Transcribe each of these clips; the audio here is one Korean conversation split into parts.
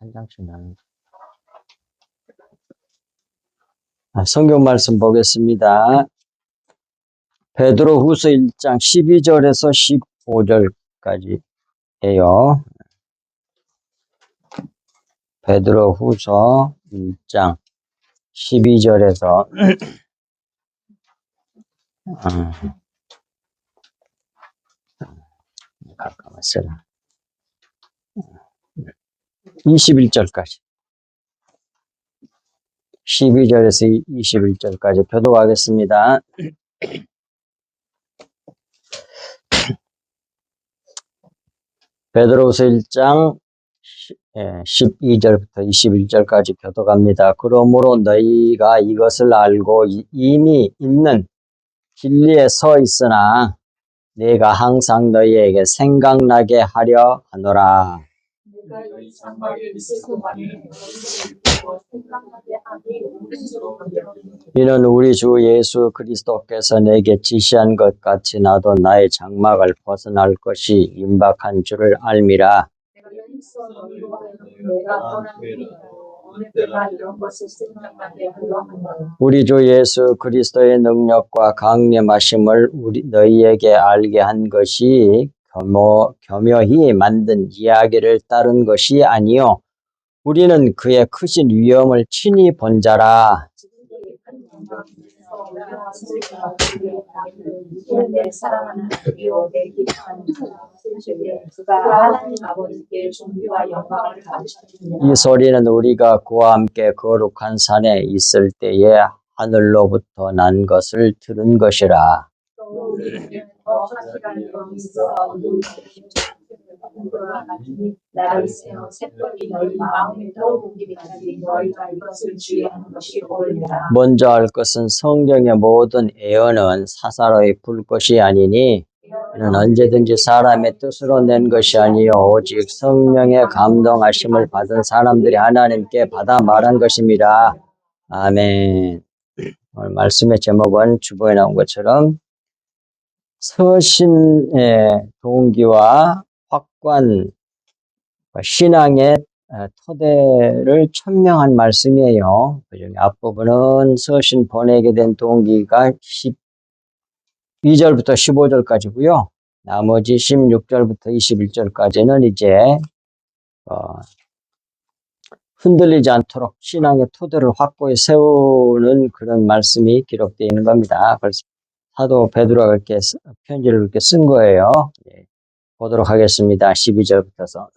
한 장씩 나눈. 성경 말씀 보겠습니다. 베드로후서 1장 12절에서 15절까지예요. 베드로후서 1장 12절에서 잠깐만 쓰라. 21절까지. 12절에서 21절까지 교독하겠습니다. 베드로후서 1장 12절부터 21절까지 교독합니다. 그러므로 너희가 이것을 알고 이미 있는 진리에 서 있으나 내가 항상 너희에게 생각나게 하려 하노라. 이는 우리 주 예수 그리스도께서 내게 지시한 것 같이 나도 나의 장막을 벗어날 것이 임박한 줄을 알미라. 우리 주 예수 그리스도의 능력과 강림하심을 너희에게 알게 한 것이 교묘히 만든 이야기를 따른 것이 아니요 우리는 그의 크신 위엄을 친히 본 자라. 이 소리는 우리가 그와 함께 거룩한 산에 있을 때에 하늘로부터 난 것을 들은 것이라. 먼저 알 것은 성경의 모든 예언은 사사로이 불 것이 아니니 이는 언제든지 사람의 뜻으로 낸 것이 아니요 오직 성령의 감동하심을 받은 사람들이 하나님께 받아 말한 것입니다. 아멘. 오늘 말씀의 제목은 주보에 나온 것처럼 서신의 동기와 확관, 신앙의 토대를 천명한 말씀이에요. 그중에 앞부분은 서신 보내게 된 동기가 12절부터 15절까지고요. 나머지 16절부터 21절까지는 이제 흔들리지 않도록 신앙의 토대를 확고히 세우는 그런 말씀이 기록되어 있는 겁니다. 그래서 사도 베드로가 이렇게 편지를 이렇게 쓴 거예요. 보도록 하겠습니다. 12절부터서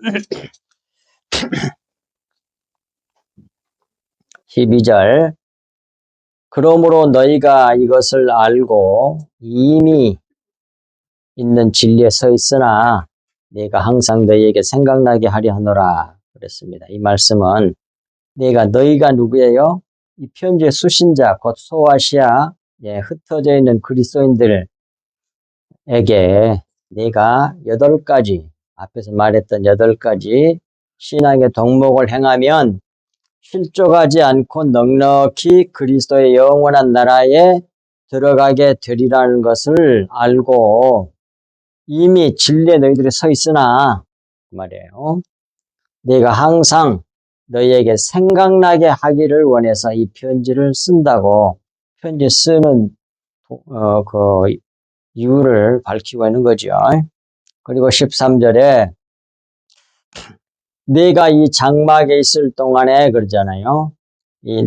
12절. 그러므로 너희가 이것을 알고 이미 있는 진리에 서 있으나 내가 항상 너희에게 생각나게 하려 하노라 그랬습니다. 이 말씀은 너희가 누구예요? 이 편지의 수신자 곧 소아시아 흩어져 있는 그리스도인들에게 내가 8가지 앞에서 말했던 8가지 신앙의 덕목을 행하면 실족하지 않고 넉넉히 그리스도의 영원한 나라에 들어가게 되리라는 것을 알고 이미 진리에 너희들이 서 있으나 그 말이에요. 내가 항상 너희에게 생각나게 하기를 원해서 이 편지를 쓴다고 편지 쓰는 그 이유를 밝히고 있는 거죠. 그리고 13절에 내가 이 장막에 있을 동안에 그러잖아요.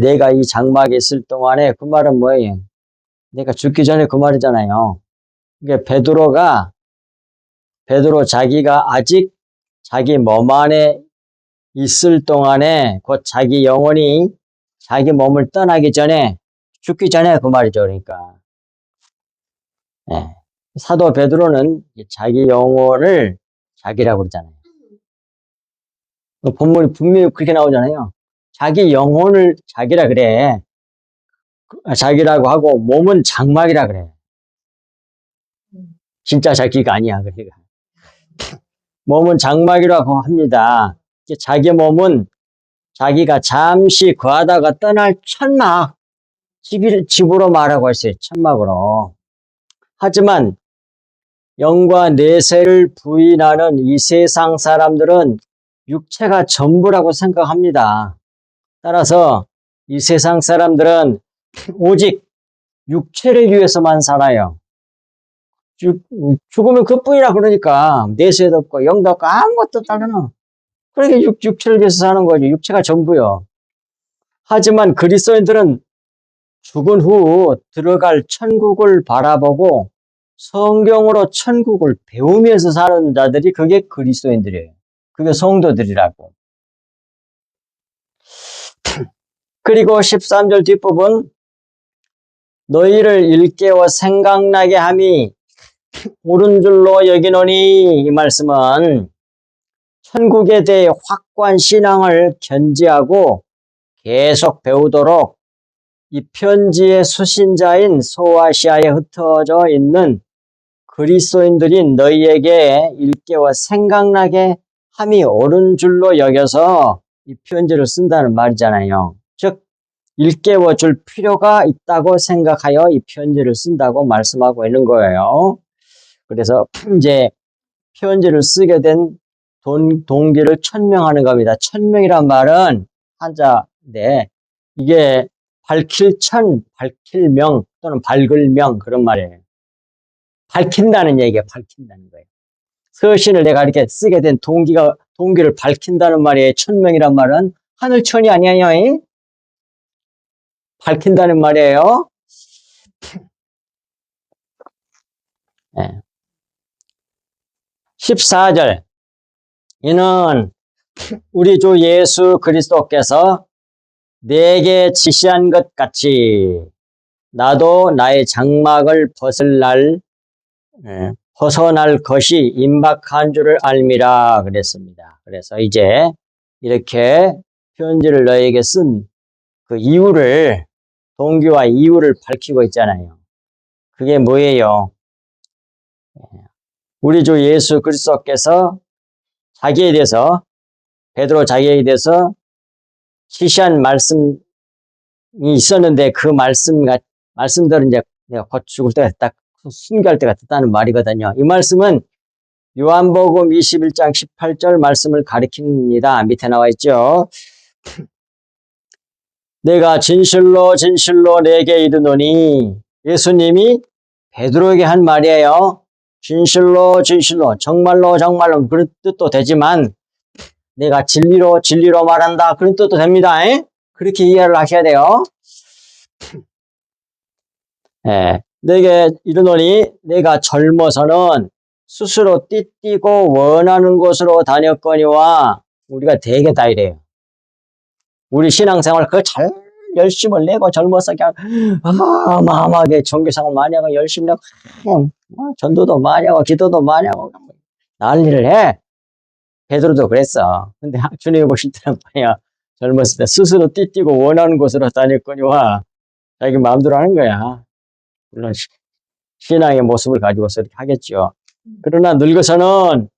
내가 이 장막에 있을 동안에 그 말은 뭐예요? 내가 죽기 전에 그 말이잖아요. 그러니까 베드로 자기가 아직 자기 몸 안에 있을 동안에 곧 자기 영혼이 자기 몸을 떠나기 전에 죽기 전에 그 말이죠. 그러니까 사도 베드로는 자기 영혼을 자기라고 그러잖아요. 본문이 분명히 그렇게 나오잖아요. 자기 영혼을 자기라 그래. 자기라고 하고 몸은 장막이라 그래. 진짜 자기가 아니야. 그러니까 몸은 장막이라고 합니다. 자기 몸은 자기가 잠시 거하다가 떠날 천막, 집으로 말하고 있어요. 천막으로. 하지만 영과 내세를 부인하는 이 세상 사람들은 육체가 전부라고 생각합니다. 따라서 이 세상 사람들은 오직 육체를 위해서만 살아요. 죽으면 그뿐이라 그러니까 내세도 없고 영도 없고 아무것도 없다잖아. 그러니까 육체를 위해서 사는 거죠. 육체가 전부요. 하지만 그리스도인들은 죽은 후 들어갈 천국을 바라보고 성경으로 천국을 배우면서 사는 자들이 그게 그리스도인들이에요. 그게 성도들이라고. 그리고 13절 뒷부분 너희를 일깨워 생각나게 함이 옳은 줄로 여기노니 이 말씀은 천국에 대해 확고한 신앙을 견지하고 계속 배우도록 이 편지의 수신자인 소아시아에 흩어져 있는 그리스도인들인 너희에게 일깨워 생각나게 함이 옳은 줄로 여겨서 이 편지를 쓴다는 말이잖아요. 즉 일깨워 줄 필요가 있다고 생각하여 이 편지를 쓴다고 말씀하고 있는 거예요. 그래서 이제 편지를 쓰게 된 동기를 천명하는 겁니다. 천명이란 말은 한자인데 이게 밝힐 천, 밝힐 명 또는 밝을 명 그런 말이에요. 밝힌다는 얘기예요. 밝힌다는 거예요. 서신을 내가 이렇게 쓰게 된 동기를 밝힌다는 말이에요. 천명이란 말은 하늘천이 아니에요. 밝힌다는 말이에요. 네. 14절 이는 우리 주 예수 그리스도께서 내게 지시한 것 같이 나도 나의 장막을 벗어날 것이 임박한 줄을 알미라 그랬습니다. 그래서 이제 이렇게 편지를 너에게 쓴 그 이유를 동기와 이유를 밝히고 있잖아요. 그게 뭐예요? 우리 주 예수 그리스도께서 자기에 대해서 베드로 자기에 대해서 지시한 말씀이 있었는데 그 말씀들은 이제 내가 곧 죽을 때가 딱 순교할 때가 됐다는 말이거든요. 이 말씀은 요한복음 21장 18절 말씀을 가리킵니다. 밑에 나와 있죠. 내가 진실로 진실로 내게 이르노니 예수님이 베드로에게 한 말이에요. 진실로 진실로 정말로 정말로 그런 뜻도 되지만 내가 진리로 진리로 말한다 그런 뜻도 됩니다. 그렇게 이해를 하셔야 돼요. 내게 이르노니 내가 젊어서는 스스로 띠띠고 원하는 곳으로 다녔거니와 우리가 되게 다 이래요. 우리 신앙생활 그거 잘 열심을 내고 젊어서 그냥 마음하게 종교생활 많이 하고 열심히 하고 그냥 전도도 많이 하고 기도도 많이 하고 난리를 해. 베드로도 그랬어. 근데 주님이 보실 때는 뭐야? 젊었을 때 스스로 띠띠고 원하는 곳으로 다녔거니와 자기 마음대로 하는 거야. 물론 신앙의 모습을 가지고서 이렇게 하겠죠. 그러나 늙어서는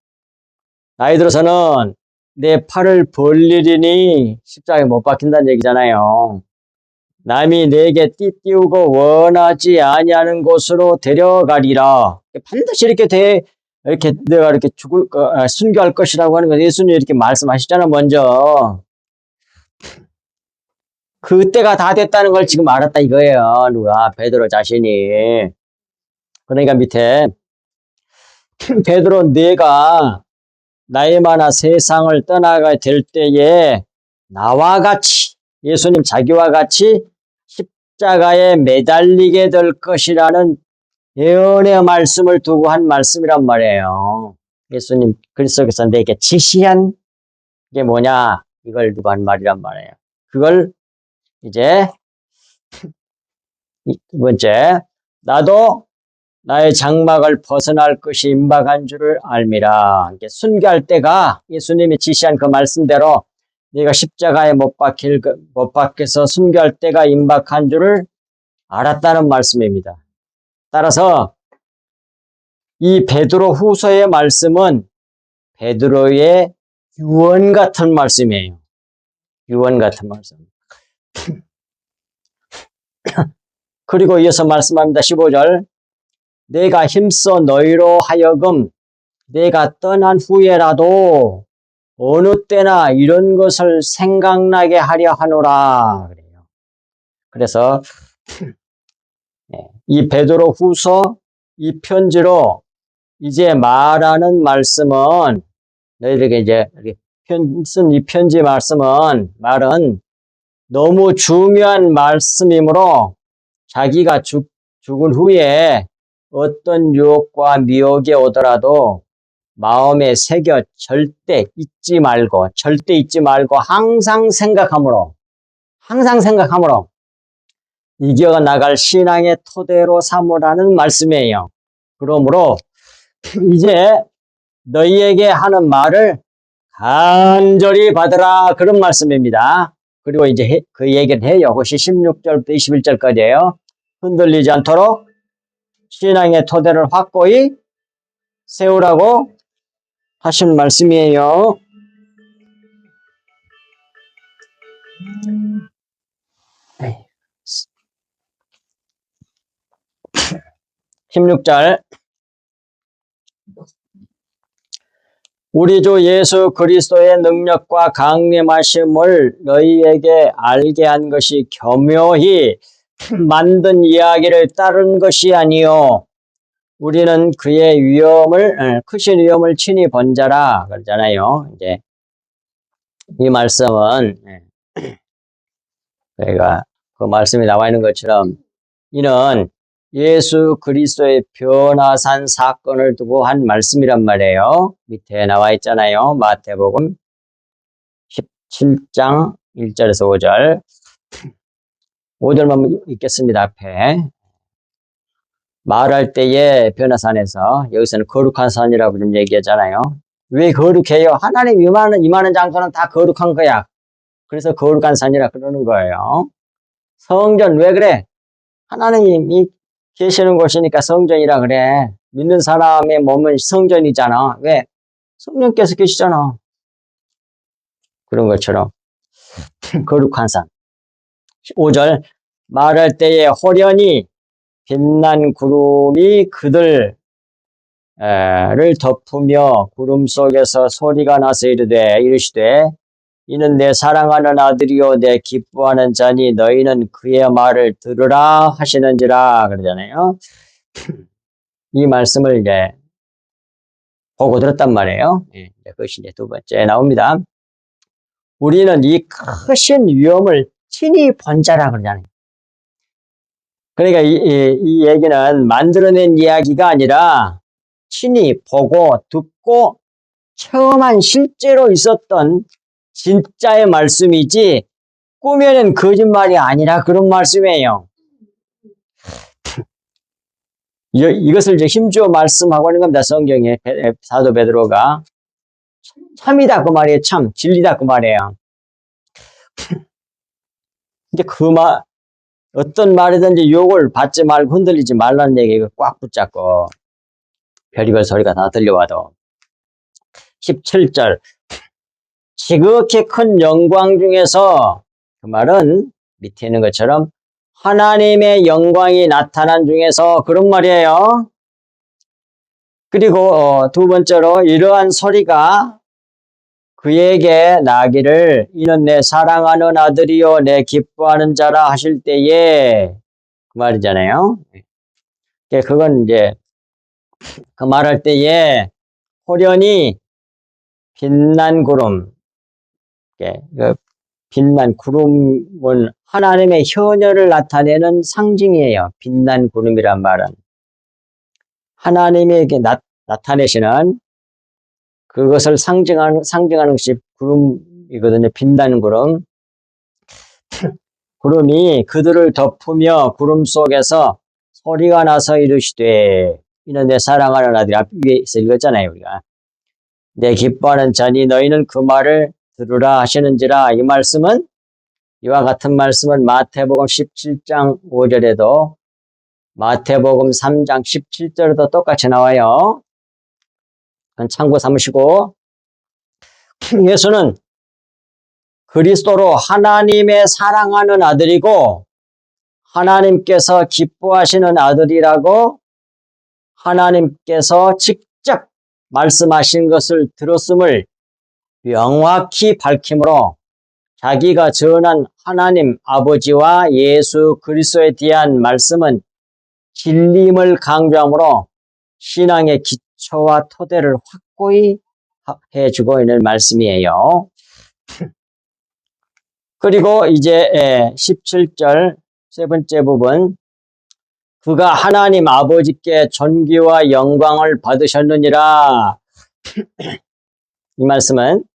나이 들어서는 내 팔을 벌리리니 십자가에 못 박힌다는 얘기잖아요. 남이 내게 띠띠우고 원하지 아니하는 곳으로 데려가리라. 반드시 이렇게 내가 이렇게 순교할 것이라고 하는 건 예수님이 이렇게 말씀하시잖아, 먼저. 그때가 다 됐다는 걸 지금 알았다 이거예요. 누가? 베드로 자신이. 그러니까 밑에 베드로 내가 나이 많아 세상을 떠나가 될 때에 나와 같이 예수님 자기와 같이 십자가에 매달리게 될 것이라는 예언의 말씀을 두고 한 말씀이란 말이에요. 예수님 그리스도께서 내게 지시한 게 뭐냐 이걸 두고 한 말이란 말이에요. 그걸 이제 두 번째 나도 나의 장막을 벗어날 것이 임박한 줄을 알미라. 순교할 때가 예수님이 지시한 그 말씀대로 네가 십자가에 못 박혀서 순교할 때가 임박한 줄을 알았다는 말씀입니다. 따라서 이 베드로 후서의 말씀은 베드로의 유언 같은 말씀이에요. 유언 같은 말씀. 그리고 이어서 말씀합니다. 15절. 내가 힘써 너희로 하여금 내가 떠난 후에라도 어느 때나 이런 것을 생각나게 하려 하노라. 그래요. 그래서 이 베드로 후서 이 편지로 이제 말하는 말씀은 너희들에게 이제 쓴 이 편지 말은 너무 중요한 말씀이므로 자기가 죽은 후에 어떤 유혹과 미혹이 오더라도 마음에 새겨 절대 잊지 말고 항상 생각함으로 이겨 나갈 신앙의 토대로 삼으라는 말씀이에요. 그러므로 이제 너희에게 하는 말을 간절히 받으라 그런 말씀입니다. 그리고 이제 그 얘기를 해요. 그것이 16절부터 21절까지예요. 흔들리지 않도록 신앙의 토대를 확고히 세우라고 하신 말씀이에요. 16절 우리 주 예수 그리스도의 능력과 강림하심을 너희에게 알게 한 것이 교묘히 만든 이야기를 따른 것이 아니요 우리는 그의 크신 위엄을 친히 본 자라 그러잖아요. 이제 이 말씀은 저희가 그 말씀이 나와 있는 것처럼 이는 예수 그리스도의 변화산 사건을 두고 한 말씀이란 말이에요. 밑에 나와 있잖아요. 마태복음 17장 1절에서 5절. 5절만 읽겠습니다. 앞에. 말할 때에 변화산에서 여기서는 거룩한 산이라고 좀 얘기하잖아요. 왜 거룩해요? 하나님 임하는 장소는 다 거룩한 거야. 그래서 거룩한 산이라 그러는 거예요. 성전 왜 그래? 하나님이 계시는 곳이니까 성전이라 그래. 믿는 사람의 몸은 성전이잖아. 왜? 성령께서 계시잖아. 그런 것처럼 거룩한 산. 5절 말할 때에 호련히 빛난 구름이 그들을 덮으며 구름 속에서 소리가 나서 이르시되 이는 내 사랑하는 아들이요 내 기뻐하는 자니 너희는 그의 말을 들으라 하시는지라 그러잖아요. 이 말씀을 이제 보고 들었단 말이에요. 그것이 이제 두 번째 나옵니다. 우리는 이 크신 위엄을 친히 본 자라 그러잖아요. 그러니까 이 얘기는 만들어낸 이야기가 아니라 친히 보고 듣고 처음한 실제로 있었던 진짜의 말씀이지 꾸며낸 거짓말이 아니라 그런 말씀이에요. 이것을 이제 힘주어 말씀하고 있는 겁니다. 성경에 사도 베드로가 참이다 그 말이에요. 참 진리다 그 말이에요. 이제 그 말 어떤 말이든지 욕을 받지 말고 흔들리지 말라는 얘기가 꽉 붙잡고 별의별 소리가 다 들려와도 17절 지극히 큰 영광 중에서 그 말은 밑에 있는 것처럼 하나님의 영광이 나타난 중에서 그런 말이에요. 그리고 두 번째로 이러한 소리가 그에게 나기를 이는 내 사랑하는 아들이요 내 기뻐하는 자라 하실 때에 그 말이잖아요. 그건 이제 그 말할 때에 호련히 빛난 구름 그 빛난 구름은 하나님의 현현을 나타내는 상징이에요. 빛난 구름이란 말은 하나님에게 나타내시는 그것을 상징하는 것이 구름이거든요. 빛나는 구름. 구름이 그들을 덮으며 구름 속에서 소리가 나서 이르시되 이는 내 사랑하는 아들이 앞 위에서 읽었잖아요. 우리가 내 기뻐하는 자니 너희는 그 말을 들으라 하시는지라. 이 말씀은 이와 같은 말씀은 마태복음 17장 5절에도 마태복음 3장 17절에도 똑같이 나와요. 그건 참고 삼으시고 예수는 그리스도로 하나님의 사랑하는 아들이고 하나님께서 기뻐하시는 아들이라고 하나님께서 직접 말씀하신 것을 들었음을 명확히 밝힘으로 자기가 전한 하나님 아버지와 예수 그리스도에 대한 말씀은 진림을 강조하므로 신앙의 기초와 토대를 확고히 해주고 있는 말씀이에요. 그리고 이제 17절 세 번째 부분, 그가 하나님 아버지께 존귀와 영광을 받으셨느니라. 이 말씀은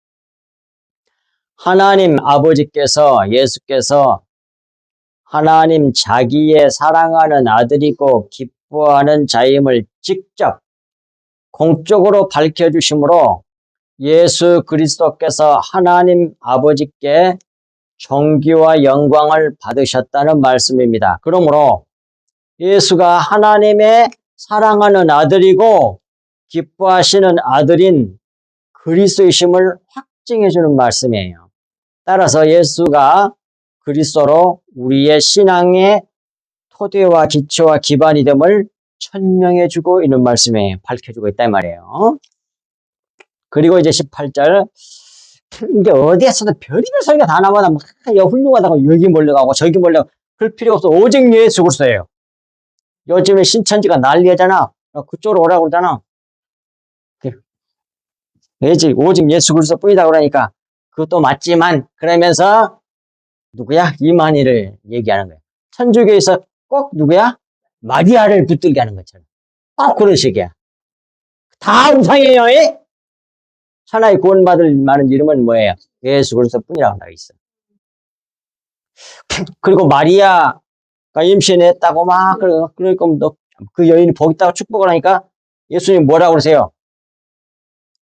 하나님 아버지께서, 예수께서 하나님 자기의 사랑하는 아들이고 기뻐하는 자임을 직접 공적으로 밝혀주심으로 예수 그리스도께서 하나님 아버지께 존귀와 영광을 받으셨다는 말씀입니다. 그러므로 예수가 하나님의 사랑하는 아들이고 기뻐하시는 아들인 그리스도이심을 확증해 주는 말씀이에요. 따라서 예수가 그리스도로 우리의 신앙의 토대와 기초와 기반이 됨을 천명해 주고 있는 말씀이에요. 밝혀주고 있단 말이에요. 그리고 이제 18절, 이제 어디에서도 별의별 소리가 다 나마다 막 훌륭하다고 여기 몰려가고 저기 몰려가고 그럴 필요가 없어. 오직 예수 그리스도예요. 요즘에 신천지가 난리잖아. 그쪽으로 오라고 그러잖아. 오직 예수 그리스도뿐이다 그러니까 그것도 맞지만 그러면서 누구야? 이만희를 얘기하는 거야. 천주교에서 꼭 누구야? 마리아를 붙들게 하는 것처럼. 꼭 그런 식이야. 다 우상이에요. 천하의 구원받을 만한 이름은 뭐예요? 예수 그리스도뿐이라고 나와 있어. 그리고 마리아가 임신했다고 막 그러니까 그 여인이 복 있다고 축복을 하니까 예수님 뭐라고 그러세요?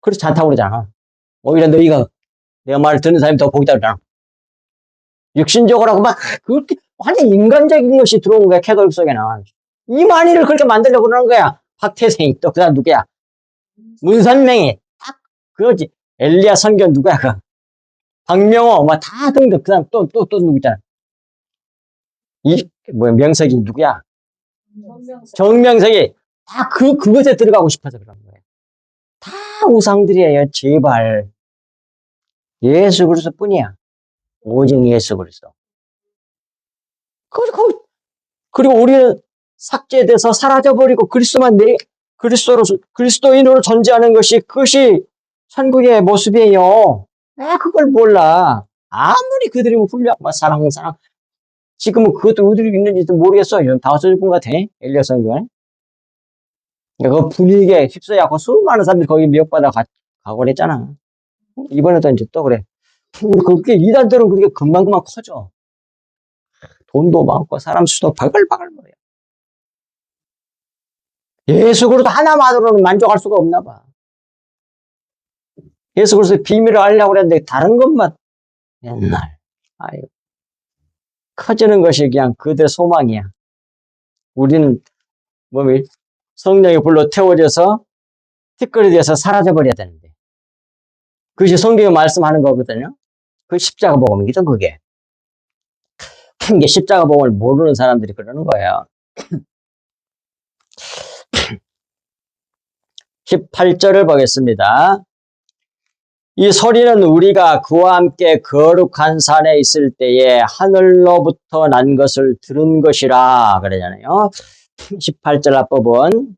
그렇지 않다고 그러잖아. 오히려 너희가 내 말을 듣는 사람이 더 복 있다고 그러잖아. 육신적으로 하고 막 그렇게 완전 인간적인 것이 들어온 거야. 캐톨릭 속에는. 이만희를 그렇게 만들려고 그러는 거야. 박태생이 또 그 다음 누구야? 문선명이 딱 그거지. 엘리야 선교 누구야? 그 박명호 막 다 등등. 그 다음 또 누구 있잖아. 명석이 누구야? 정명석이 다 그것에 들어가고 싶어서 그러는 거예요. 다 우상들이에요. 제발. 예수 그리스도 뿐이야. 오직 예수 그리스도. 그리고 우리는 삭제돼서 사라져버리고 그리스도인으로 존재하는 그것이 천국의 모습이에요. 그걸 몰라. 아무리 그들이 훌륭한 사랑. 지금은 그것도 어디로 있는지도 모르겠어. 다 없어질 것 같아. 엘리야 선교회. 그 분위기에 휩싸여갖고 수많은 사람들이 거기 미혹받아 가고 그랬잖아. 이번에도 이제 또 그래. 그렇게 이단들은 그렇게 금방금방 커져. 돈도 많고 사람 수도 바글바글 거려. 예수 그리스도 하나만으로는 만족할 수가 없나 봐. 예수 그리스도의 비밀을 알려고 그랬는데 다른 것만 맨날 커지는 것이 그냥 그들의 소망이야. 우리는 성령의 불로 태워져서 티끌이 돼서 사라져버려야 되는데 그것이 성경이 말씀하는 거거든요. 그 십자가 복음이거든 그게. 이게 십자가 복음을 모르는 사람들이 그러는 거예요. 18절을 보겠습니다. 이 소리는 우리가 그와 함께 거룩한 산에 있을 때에 하늘로부터 난 것을 들은 것이라 그러잖아요. 18절 앞부분.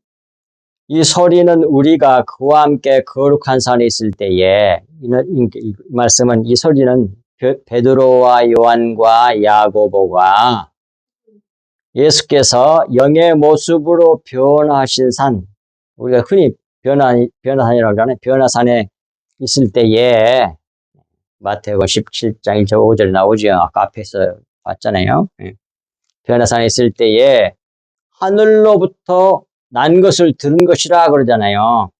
이 소리는 우리가 그와 함께 거룩한 산에 있을 때에 이 말씀은 이 소리는 베드로와 요한과 야고보가 예수께서 영의 모습으로 변화하신 산, 우리가 흔히 변화산이라고 하잖아요. 변화산에 있을 때에 마태복음 17장 1절 5절에 나오죠. 아까 앞에서 봤잖아요. 변화산에 있을 때에 하늘로부터 난 것을 들은 것이라 그러잖아요.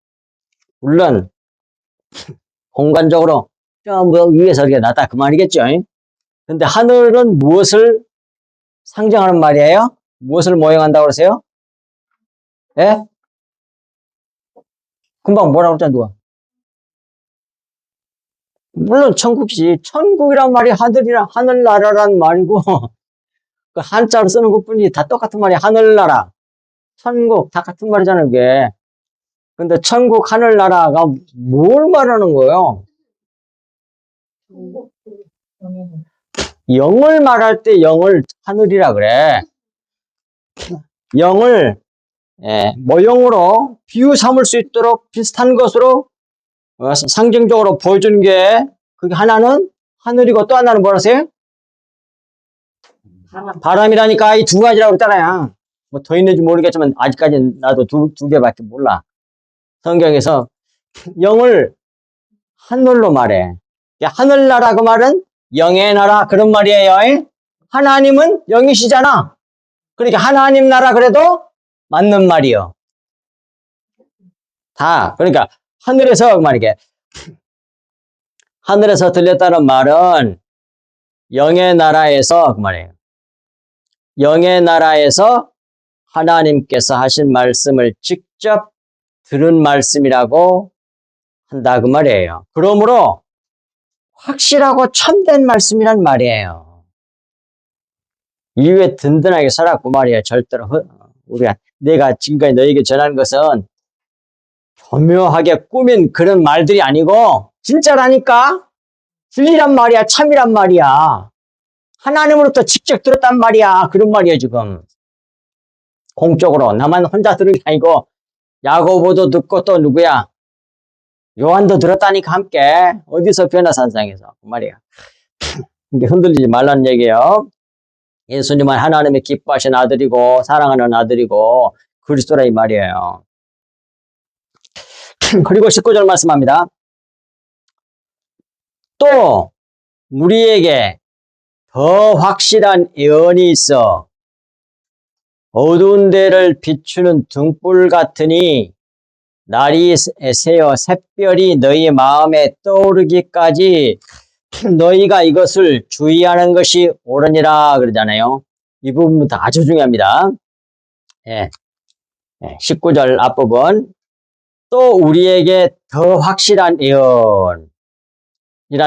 물론 공간적으로 저 위에서 이렇게 났다 그 말이겠죠. 근데 하늘은 무엇을 상징하는 말이에요? 무엇을 모형한다고 그러세요? 예? 금방 뭐라고 했잖아 누가? 물론 천국이지. 천국이란 말이 하늘나라란 말이고 그 한자로 쓰는 것뿐이지 다 똑같은 말이야. 하늘나라, 천국 다 같은 말이잖아요. 그게. 근데 천국 하늘나라가 뭘 말하는 거예요? 영을 말할 때 영을 하늘이라 그래. 영을 모형으로 비유 삼을 수 있도록 비슷한 것으로 상징적으로 보여준 게 그게 하나는 하늘이고 또 하나는 뭐라세요? 바람이라니까. 이 두 가지라고 그랬잖아요. 뭐 더 있는지 모르겠지만 아직까지는 나도 두 개밖에 몰라. 성경에서 영을 하늘로 말해. 하늘나라 그 말은 영의 나라 그런 말이에요. 하나님은 영이시잖아. 그러니까 하나님 나라 그래도 맞는 말이요. 다 그러니까 하늘에서 그 말이게 하늘에서 들렸다는 말은 영의 나라에서 그 말이에요. 영의 나라에서 하나님께서 하신 말씀을 직접 들은 말씀이라고 한다 그 말이에요. 그러므로 확실하고 참된 말씀이란 말이에요. 이후에 든든하게 살았고 말이에요. 절대로 내가 지금까지 너에게 전한 것은 교묘하게 꾸민 그런 말들이 아니고 진짜라니까. 진리란 말이야. 참이란 말이야. 하나님으로부터 직접 들었단 말이야. 그런 말이에요 지금. 공적으로 나만 혼자 들은 게 아니고 야고보도 듣고 또 누구야? 요한도 들었다니까 함께. 어디서 변화산상에서 그 말이야. 이게 흔들리지 말라는 얘기예요. 예수님은 하나님의 기뻐하신 아들이고 사랑하는 아들이고 그리스도라 이 말이에요. 그리고 19절 말씀합니다. 또 우리에게 더 확실한 예언이 있어 어두운 데를 비추는 등불 같으니 날이 새어 샛별이 너희 마음에 떠오르기까지 너희가 이것을 주의하는 것이 옳으니라 그러잖아요. 이 부분부터 아주 중요합니다. 19절 앞부분 또 우리에게 더 확실한 예언이란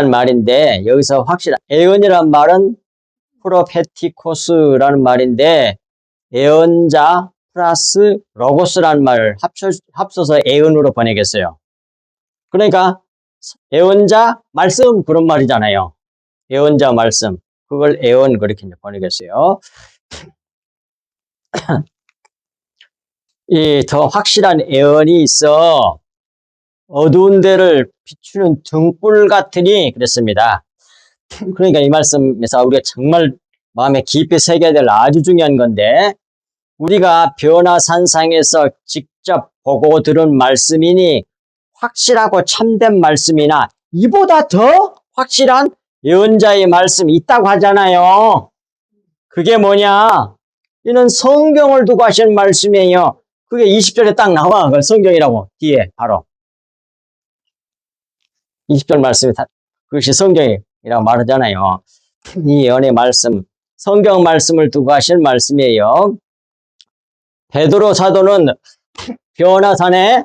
말인데 여기서 확실한 예언이란 말은 프로페티코스라는 말인데 예언자 플러스 로고스라는 말을 합쳐서 예언으로 번역했어요. 그러니까 예언자 말씀 그런 말이잖아요. 예언자 말씀 그걸 예언 그렇게 번역했어요. 이 더 확실한 예언이 있어 어두운 데를 비추는 등불 같으니 그랬습니다. 그러니까 이 말씀에서 우리가 정말 마음에 깊이 새겨야 될 아주 중요한 건데 우리가 변화산상에서 직접 보고 들은 말씀이니 확실하고 참된 말씀이나 이보다 더 확실한 예언자의 말씀이 있다고 하잖아요. 그게 뭐냐? 이는 성경을 두고 하시는 말씀이에요. 그게 20절에 딱 나와. 그걸 성경이라고 뒤에 바로 20절 말씀이 그것이 성경이라고 말하잖아요. 이 예언의 말씀, 성경 말씀을 두고 하시는 말씀이에요. 베드로 사도는 변화산에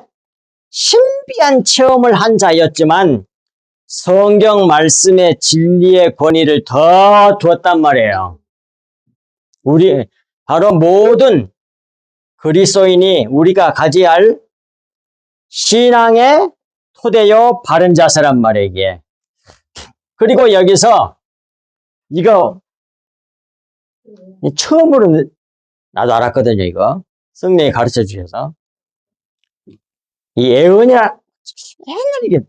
신비한 체험을 한 자였지만 성경 말씀의 진리의 권위를 더 두었단 말이에요. 우리 바로 모든 그리스도인이 우리가 가져야 할 신앙의 토대요 바른 자세란 말이에요. 이게. 그리고 여기서 이거 처음으로 나도 알았거든요. 이거 성령이 가르쳐 주셔서 이 예언이라 맨날 이게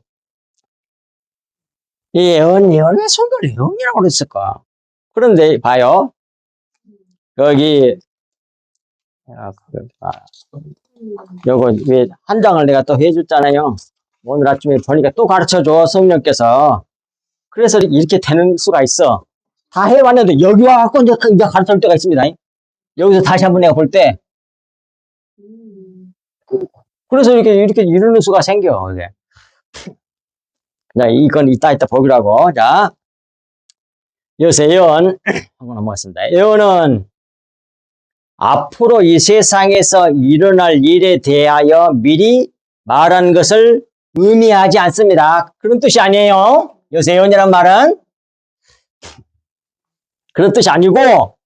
이 예언 왜 성경을 예언이라고 그랬을까? 그런데 봐요. 여기 요거 왜 한 장을 내가 또 해줬잖아요. 오늘 아침에 보니까 또 가르쳐줘 성령께서. 그래서 이렇게 되는 수가 있어. 다 해왔는데 여기 와갖고 이제 가르칠 때가 있습니다. 여기서 다시 한번 내가 볼 때. 그래서 이렇게 이루는 수가 생겨. 이게. 자, 이건 이따 보기라고. 자, 여기서 예언 한번 넘어갔습니다. 예언은 앞으로 이 세상에서 일어날 일에 대하여 미리 말한 것을 의미하지 않습니다. 그런 뜻이 아니에요. 여기서 예언이란 말은 그런 뜻이 아니고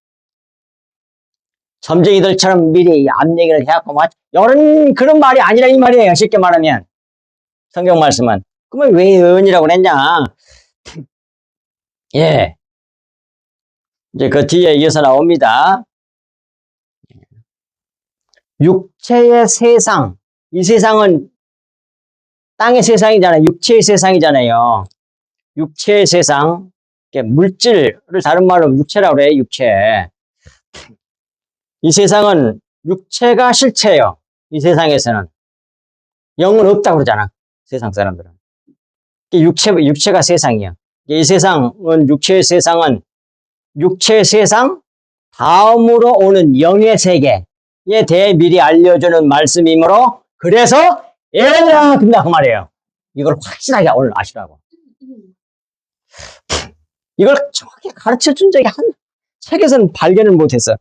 점쟁이들처럼 미리 앞 얘기를 해갖고 이런 그런 말이 아니라 이 말이에요. 쉽게 말하면 성경 말씀은. 그러면 왜 예언이라고 그랬냐? 예. 이제 그 뒤에 이어서 나옵니다. 육체의 세상. 이 세상은 땅의 세상이잖아요. 육체의 세상이잖아요. 육체의 세상. 물질을 다른 말로 육체라고 그래, 육체. 이 세상은 육체가 실체예요. 이 세상에서는. 영은 없다고 그러잖아. 세상 사람들은. 육체가 세상이야. 이 세상은, 육체의 세상, 다음으로 오는 영의 세계에 대해 미리 알려주는 말씀이므로, 그래서 에라 된다 그 말이에요. 이걸 확실하게 오늘 아시라고. 이걸 정확히 가르쳐 준 적이 한 책에서는 발견을 못했어.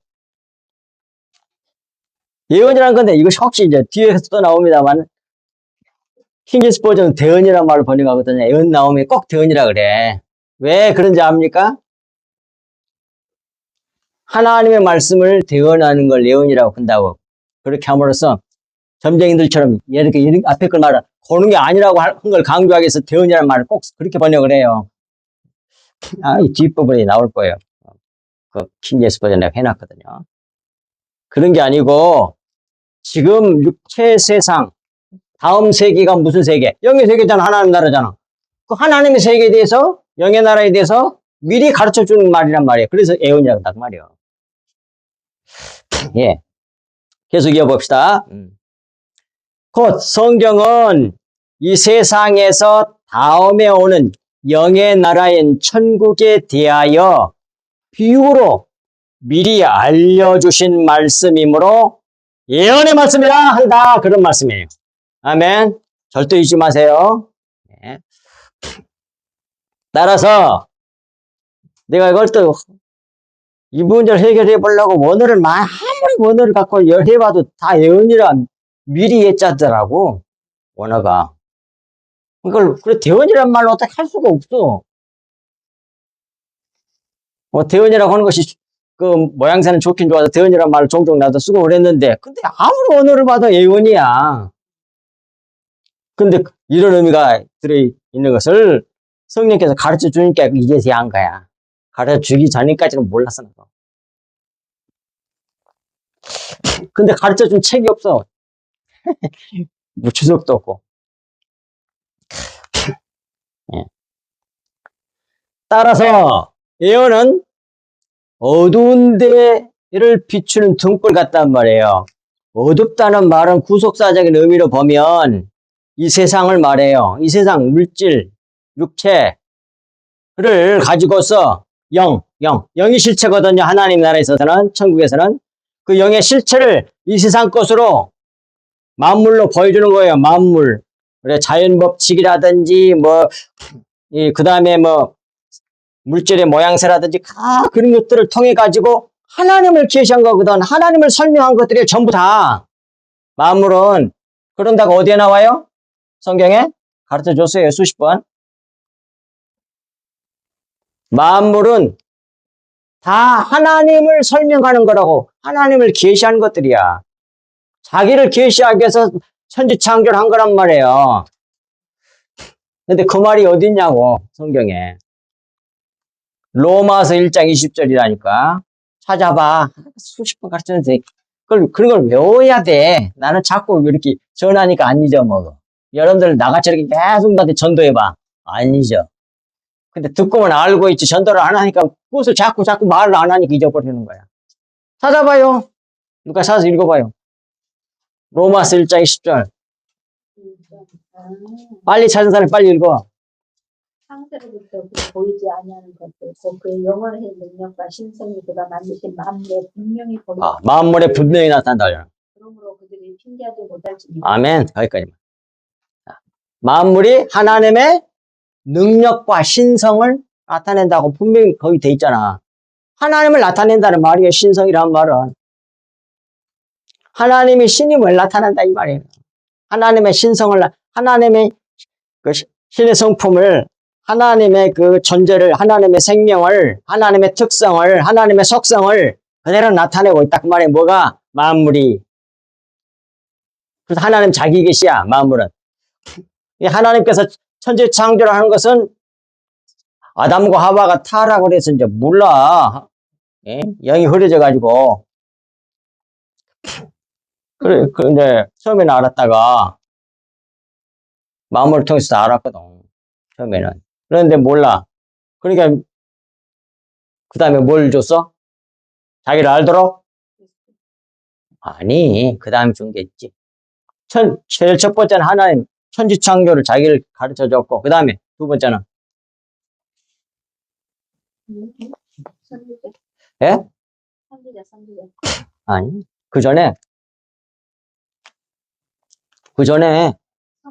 예언이란 건데 이것이 혹시 이제 뒤에서 또 나옵니다만 킹제스 버전은 대언이란 말을 번역하거든요. 예언 나오면 꼭 대언이라 그래. 왜 그런지 압니까? 하나님의 말씀을 대언하는 걸 예언이라고 한다고. 그렇게 함으로써 점쟁이들처럼 이렇게 앞에 걸 말을 고는 게 아니라고 한 걸 강조하기 위해서 대언이라는 말을 꼭 그렇게 번역을 해요. 이 뒷부분이 나올 거예요. 그 킹제스 버전 내가 해놨거든요. 그런 게 아니고 지금 육체 세상 다음 세계가 무슨 세계? 영의 세계잖아. 하나님 나라잖아. 그 하나님의 세계에 대해서 영의 나라에 대해서 미리 가르쳐주는 말이란 말이에요. 그래서 예언이라고 한단 말이에요. 예, 계속 이어봅시다. 곧 성경은 이 세상에서 다음에 오는 영의 나라인 천국에 대하여 비유로 미리 알려주신 말씀이므로 예언의 말씀이라 한다. 그런 말씀이에요. 아멘. 절대 잊지 마세요. 네. 따라서 내가 이걸 또 이 문제를 해결해 보려고 아무리 원어를 갖고 해봐도 다 예언이라 미리 예짜더라고. 원어가. 그걸 그래 대언이란 말로 어떻게 할 수가 없어. 대언이라고 하는 것이 그 모양새는 좋긴 좋아서 대언이란 말을 종종 나도 쓰고 그랬는데 근데 아무리 언어를 봐도 예언이야. 근데 이런 의미가 들어있는 것을 성령께서 가르쳐 주니까 이제서야 한 거야. 가르쳐 주기 전까지는 몰랐어. 근데 가르쳐 준 책이 없어. 뭐 주석도 없고. 예. 따라서 예언은 어두운 데를 비추는 등불 같단 말이에요. 어둡다는 말은 구속사적인 의미로 보면 이 세상을 말해요. 이 세상 물질, 육체를 가지고서 영이 실체거든요. 하나님 나라에서는, 천국에서는. 그 영의 실체를 이 세상 것으로 만물로 보여주는 거예요. 만물. 그래, 자연 법칙이라든지, 그 다음에 물질의 모양새라든지, 그런 것들을 통해가지고 하나님을 계시한 거거든. 하나님을 설명한 것들이 전부 다. 만물은, 그런다고 어디에 나와요? 성경에? 가르쳐 줬어요. 수십 번. 만물은 다 하나님을 설명하는 거라고. 하나님을 계시한 것들이야. 자기를 계시하기 위해서 천지창조를 한 거란 말이에요. 근데 그 말이 어디 있냐고, 성경에. 로마서 1장 20절이라니까. 찾아봐. 수십 번 가르쳤는데, 그런 걸 외워야 돼. 나는 자꾸 이렇게 전하니까 안 잊어먹어. 여러분들 나같이 이렇게 계속 나한테 전도해봐. 안 잊어. 근데 듣고만 알고 있지, 전도를 안 하니까, 그것을 자꾸 말을 안 하니까 잊어버리는 거야. 찾아봐요. 누가 찾아서 읽어봐요. 로마서 1장 20절. 빨리 찾은 사람이 빨리 읽어. 창세로부터 보이지 아니하는 것들, 곧 그의 영원의 능력과 신성이 그가 만드신 만물에 분명히 보이고 만물에 분명히 나타난다. 그러므로 그들이 핑계하지 못할지니. 아멘. 거기까지만. 만물이 하나님의 능력과 신성을 나타낸다고 분명히 거기 돼 있잖아. 하나님을 나타낸다는 말이에요. 신성이라는 말은. 하나님이 신임을 나타낸다 이 말이에요. 하나님의 신성을, 하나님의 그 신의 성품을, 하나님의 그 존재를, 하나님의 생명을, 하나님의 특성을, 하나님의 속성을 그대로 나타내고 있다 그 말이에요. 뭐가? 만물이. 그래서 하나님 자기 계시야. 만물은. 하나님께서 천지 창조를 하는 것은 아담과 하와가 타락을 해서 이제 몰라. 예? 영이 흐려져가지고. 그래, 근데 처음에는 알았다가 마음을 통해서 다 알았거든. 처음에는. 그런데 몰라. 그러니까 그 다음에 뭘 줬어? 자기를 알도록? 아니, 그 다음에 준 게 있지. 제일 첫 번째는 하나님 천지창조를 자기를 가르쳐 줬고, 그 다음에 두 번째는, 선지자, 예? 선지자. 아니, 그 전에,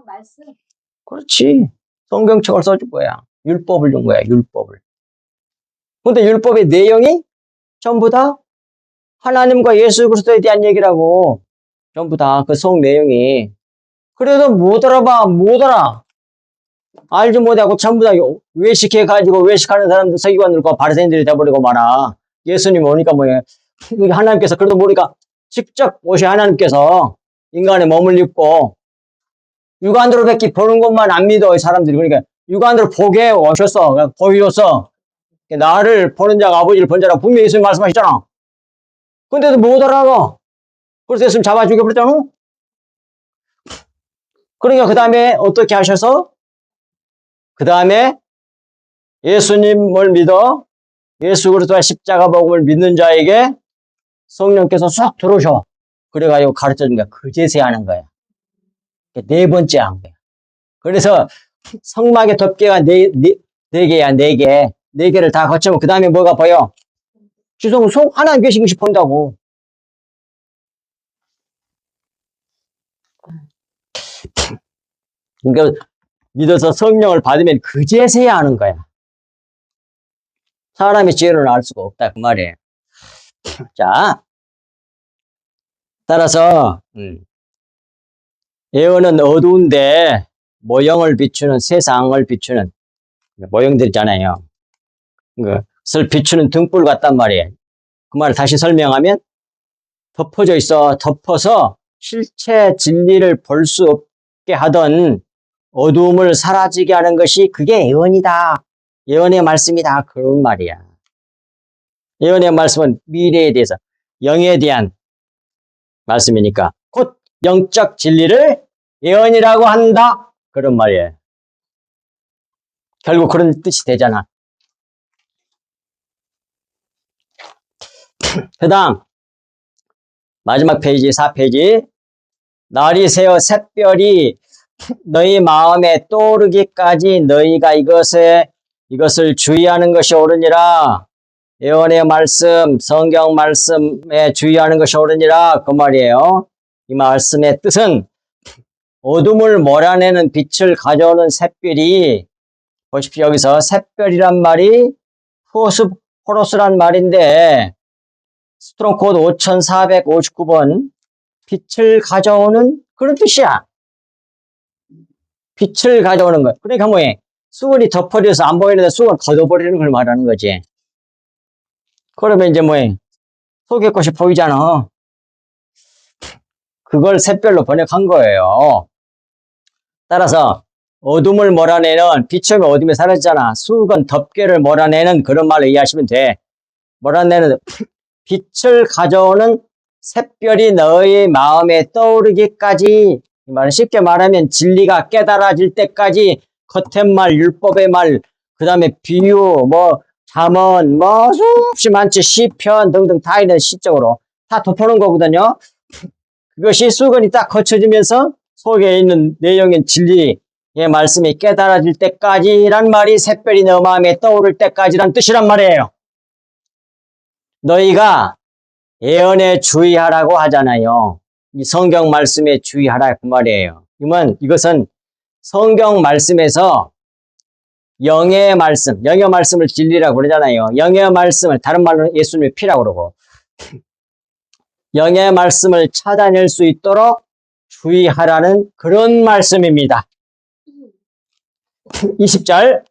말씀. 그렇지. 성경책을 써준 거야. 율법을 준 거야, 율법을. 근데 율법의 내용이 전부 다 하나님과 예수 그리스도에 대한 얘기라고. 전부 다 그 속 내용이. 그래도 못 알아봐, 못 알아. 알지 못하고 전부 다 외식해가지고 외식하는 사람들 서기관들과 바리새인들이 돼버리고 말아. 예수님 오니까 뭐야. 하나님께서 그래도 모르니까 직접 오신 하나님께서 인간의 몸을 입고 육안으로 뵙기 보는 것만 안 믿어, 이 사람들이. 그러니까 육안으로 보게 오셨어. 그냥 보여줬어. 나를 보는 자가 아버지를 본 자라고 분명히 예수님 말씀하셨잖아. 근데도 못 알아봐. 그래서 예수님 잡아 죽여버렸잖아. 그러니까 그 다음에 어떻게 하셔서? 그 다음에 예수님을 믿어 예수 그리스도의 십자가 복음을 믿는 자에게 성령께서 쏙 들어오셔. 그래가지고 가르쳐준 거야. 그제서야 하는 거야. 네 번째 한 거야. 그래서 성막의 덮개가 네 개야, 네 개. 네 개를 다 거치면 그 다음에 뭐가 보여? 주성 속 하나님 계신 것이 보인다고. 그러니까 믿어서 성령을 받으면 그제서야 하는 거야. 사람의 지혜로는 알 수가 없다 그 말이에요. 자, 따라서 예언은 어두운데 모형을 비추는, 세상을 비추는 모형들 있잖아요. 그것을 비추는 등불 같단 말이에요. 그 말을 다시 설명하면 덮어져 있어. 덮어서 실체 진리를 볼 수 없게 하던 어두움을 사라지게 하는 것이 그게 예언이다. 예언의 말씀이다. 그런 말이야. 예언의 말씀은 미래에 대해서, 영에 대한 말씀이니까 곧 영적 진리를 예언이라고 한다. 그런 말이에요. 결국 그런 뜻이 되잖아. 그 다음 마지막 페이지 4페이지. 날이 새어 샛별이 너희 마음에 떠오르기까지 너희가 이것을 주의하는 것이 옳으니라. 예언의 말씀, 성경 말씀에 주의하는 것이 옳으니라. 그 말이에요. 이 말씀의 뜻은 어둠을 몰아내는 빛을 가져오는 샛별이, 보십시오. 여기서 샛별이란 말이 호로스란 말인데 스트롱 코드 5459번 빛을 가져오는 그런 뜻이야. 빛을 가져오는 것. 그러니까 뭐해? 수건이 덮어져서 안 보이는데 수건 걷어버리는 걸 말하는 거지. 그러면 이제 뭐해? 속의 것이 보이잖아. 그걸 샛별로 번역한 거예요. 따라서 어둠을 몰아내는, 빛이 오면 어둠이 사라지잖아. 수건 덮개를 몰아내는 그런 말로 이해하시면 돼. 몰아내는 빛을 가져오는 샛별이 너의 마음에 떠오르기까지, 이 말은 쉽게 말하면 진리가 깨달아질 때까지 겉의 말, 율법의 말, 그 다음에 비유, 잠언, 수없이 많지, 시편 등등 다 있는 시적으로 다 덮어놓은 거거든요. 그것이 수건이 딱 거쳐지면서 속에 있는 내용인 진리의 말씀이 깨달아질 때까지란 말이 샛별이 너 마음에 떠오를 때까지란 뜻이란 말이에요. 너희가 예언에 주의하라고 하잖아요. 이 성경 말씀에 주의하라 그 말이에요. 이것은 성경 말씀에서 영의 말씀을 진리라고 그러잖아요. 영의 말씀을 다른 말로 예수님의 피라고 그러고 영의 말씀을 찾아낼 수 있도록 주의하라는 그런 말씀입니다. 20절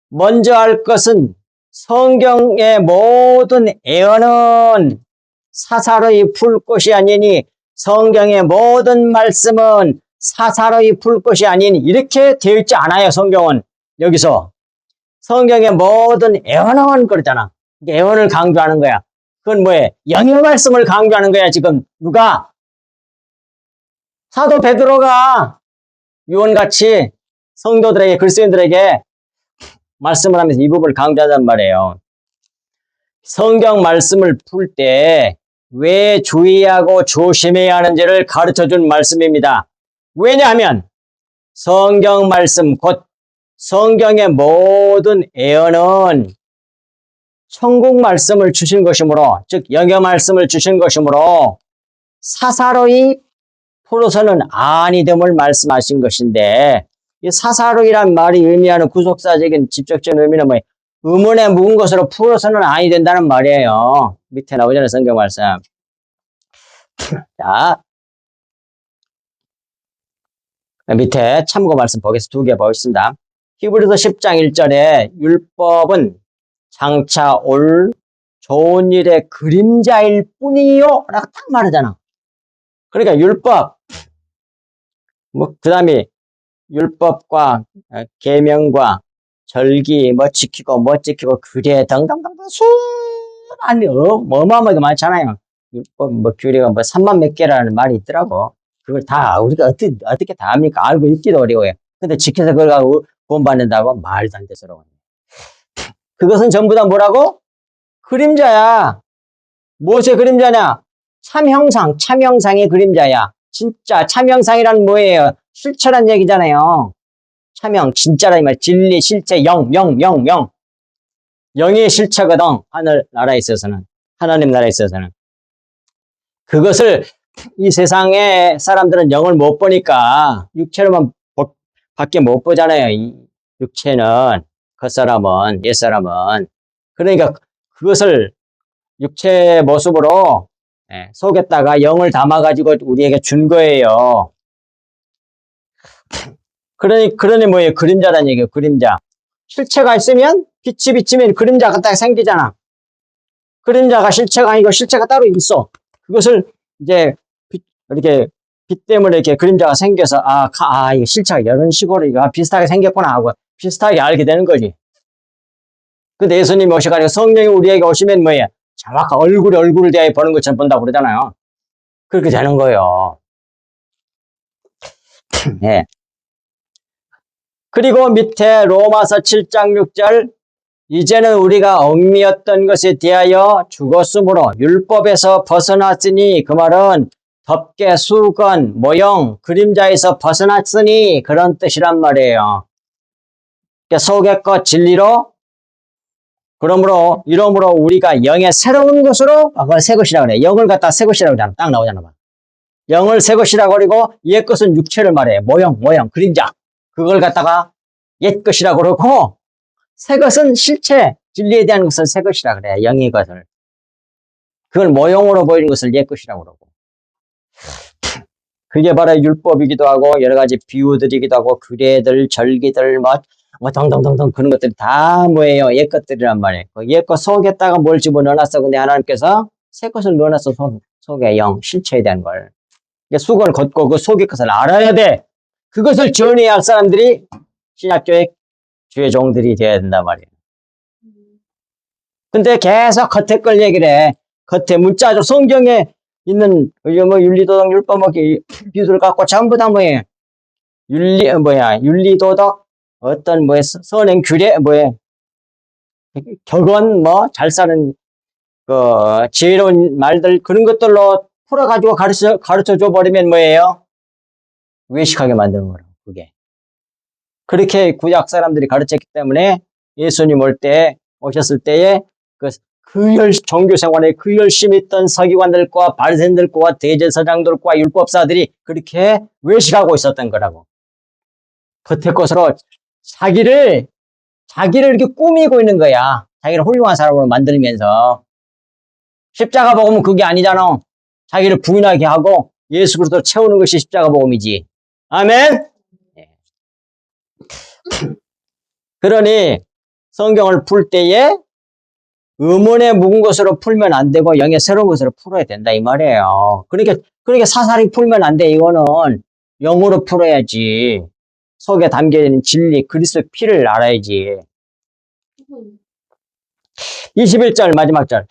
먼저 할 것은 성경의 모든 예언은 사사로이 풀 것이 아니니 성경의 모든 말씀은 사사로이 풀 것이 아니니 이렇게 되어 있지 않아요. 성경은 여기서 성경의 모든 애언은 그렇잖아. 애언을 강조하는 거야. 그건 뭐예요? 영의 말씀을 강조하는 거야, 지금. 누가? 사도 베드로가 유언같이 성도들에게, 그리스도인들에게 말씀을 하면서 이 부분을 강조하단 말이에요. 성경 말씀을 풀 때 왜 주의하고 조심해야 하는지를 가르쳐준 말씀입니다. 왜냐하면 성경 말씀, 곧 성경의 모든 애언은 천국 말씀을 주신 것이므로, 즉 영의 말씀을 주신 것이므로 사사로이 풀어서는 아니됨을 말씀하신 것인데, 이 사사로이란 말이 의미하는 구속사적인 직접적인 의미는 뭐예요? 의문에 묵은 것으로 풀어서는 아니 된다는 말이에요. 밑에 나오잖아요, 성경 말씀. 자, 밑에 참고 말씀 보겠습니다. 두 개 보겠습니다. 히브리서 10장 1절에 율법은 장차 올 좋은 일의 그림자일 뿐이요 라고 딱 말하잖아. 그러니까 율법, 그 다음에 율법과 계명과 절기 지키고 규례 등등등 수많이 어마어마하게 많잖아요. 율법 규례가 3만 몇 개라는 말이 있더라고. 그걸 다 우리가 어떻게 다 합니까? 알고 있기도 어려워요. 근데 지켜서 그걸 가지고 돈 받는다고 말도 안 되서라고. 그것은 전부 다 뭐라고? 그림자야. 무엇의 그림자냐? 참형상의 그림자야. 진짜 참형상이란 뭐예요? 실체란 얘기잖아요. 참형, 진짜라 이 말, 진리, 실체, 영. 영의 실체거든. 하나님 나라에 있어서는. 그것을 이 세상의 사람들은 영을 못 보니까 육체로만 밖에 못 보잖아요. 이 육체는, 겉사람은, 옛사람은. 그러니까 그것을 육체 모습으로 속에다가 영을 담아가지고 우리에게 준 거예요. 그러니 뭐예요? 그림자라는 얘기예요. 그림자. 실체가 있으면 빛이 비치면 그림자가 딱 생기잖아. 그림자가 실체가 아니고 실체가 따로 있어. 그것을 이제 이렇게 빛 때문에 이렇게 그림자가 생겨서 이거 실체가 이런 식으로 이거 비슷하게 생겼구나 하고 비슷하게 알게 되는 거지. 근데 예수님이 오셔가지고 성령이 우리에게 오시면 뭐예요? 정확한 얼굴을 대하여 보는 것처럼 본다고 그러잖아요. 그렇게 되는 거예요. 네. 그리고 밑에 로마서 7장 6절 이제는 우리가 얽매였던 것에 대하여 죽었으므로 율법에서 벗어났으니, 그 말은 덮개, 수건, 모형, 그림자에서 벗어났으니 그런 뜻이란 말이에요. 그러니까 속의 것 진리로, 이러므로 우리가 영의 새로운 것으로, 그걸 새 것이라고 그래. 영을 갖다 새 것이라고 그러잖아. 딱 나오잖아. 영을 새 것이라고 그러고 옛 것은 육체를 말해. 모형, 그림자. 그걸 갖다가 옛 것이라고 그러고, 새 것은 실체, 진리에 대한 것을 새 것이라 그래. 영의 것을. 그걸 모형으로 보이는 것을 옛 것이라고 그러고. 그게 바로 율법이기도 하고 여러 가지 비유들이기도 하고 규례들, 절기들 등등등등 그런 것들이 다 뭐예요? 옛 것들이란 말이에요. 옛 것 속에다가 뭘 집어넣어놨어. 근데 하나님께서 새 것을 넣어놨어. 속에 영, 실체에 대한 걸. 그러니까 수건을 걷고 그 속의 것을 알아야 돼. 그것을 전해야 할 사람들이 신약교회 주의 종들이 되어야 된단 말이에요. 근데 계속 겉에 걸 얘기를 해. 겉에 문자죠. 성경에 있는 윤리도덕, 율법 비유를 갖고 전부 다 뭐예요? 윤리도덕, 어떤 선행 규례, 격언, 잘 사는 지혜로운 말들 그런 것들로 풀어가지고 가르쳐 줘 버리면 뭐예요? 외식하게 만드는 거라고. 그게. 그렇게 구약 사람들이 가르쳤기 때문에 예수님 오셨을 때에 종교 생활에 그 열심히 있던 서기관들과 바리새인들과 대제사장들과 율법사들이 그렇게 외식하고 있었던 거라고. 겉의 것으로 자기를 이렇게 꾸미고 있는 거야. 자기를 훌륭한 사람으로 만들면서. 십자가 복음은 그게 아니잖아. 자기를 부인하게 하고 예수 그리스도로 채우는 것이 십자가 복음이지. 아멘? 그러니 성경을 풀 때에 의문에 묵은 것으로 풀면 안 되고 영의 새로운 것으로 풀어야 된다 이 말이에요. 그러니까 사사리 풀면 안 돼. 이거는 영으로 풀어야지. 속에 담겨있는 진리, 그리스도의 피를 알아야지. 21절 마지막 절.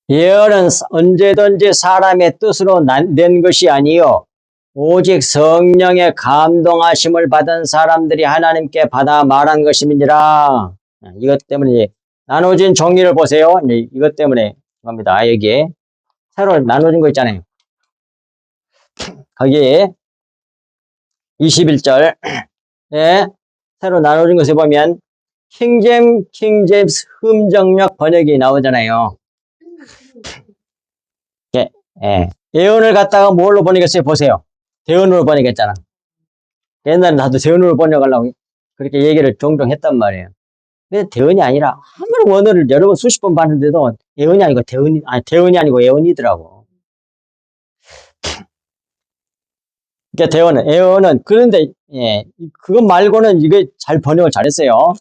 예언은 언제든지 사람의 뜻으로 낸 것이 아니요 오직 성령의 감동하심을 받은 사람들이 하나님께 받아 말한 것임이니라. 이것 때문에 나눠진 종이를 보세요. 이것 때문에 겁니다. 여기 새로 나눠진 거 있잖아요. 거기 21절 새로 나눠진 것에 보면 킹제임스 흠정력 번역이 나오잖아요. 예언을 갖다가 뭘로 번역했어요? 보세요. 대언으로 번역했잖아. 옛날에 나도 대언으로 번역하려고 그렇게 얘기를 종종 했단 말이에요. 근데 대언이 아니라 아무리 원어를 여러 번 수십 번 봤는데도 예언이 아니고 대언이 아니고 예언이더라고. 그러니까 예언은 그런데 그것 말고는 이게 잘 번역을 잘했어요.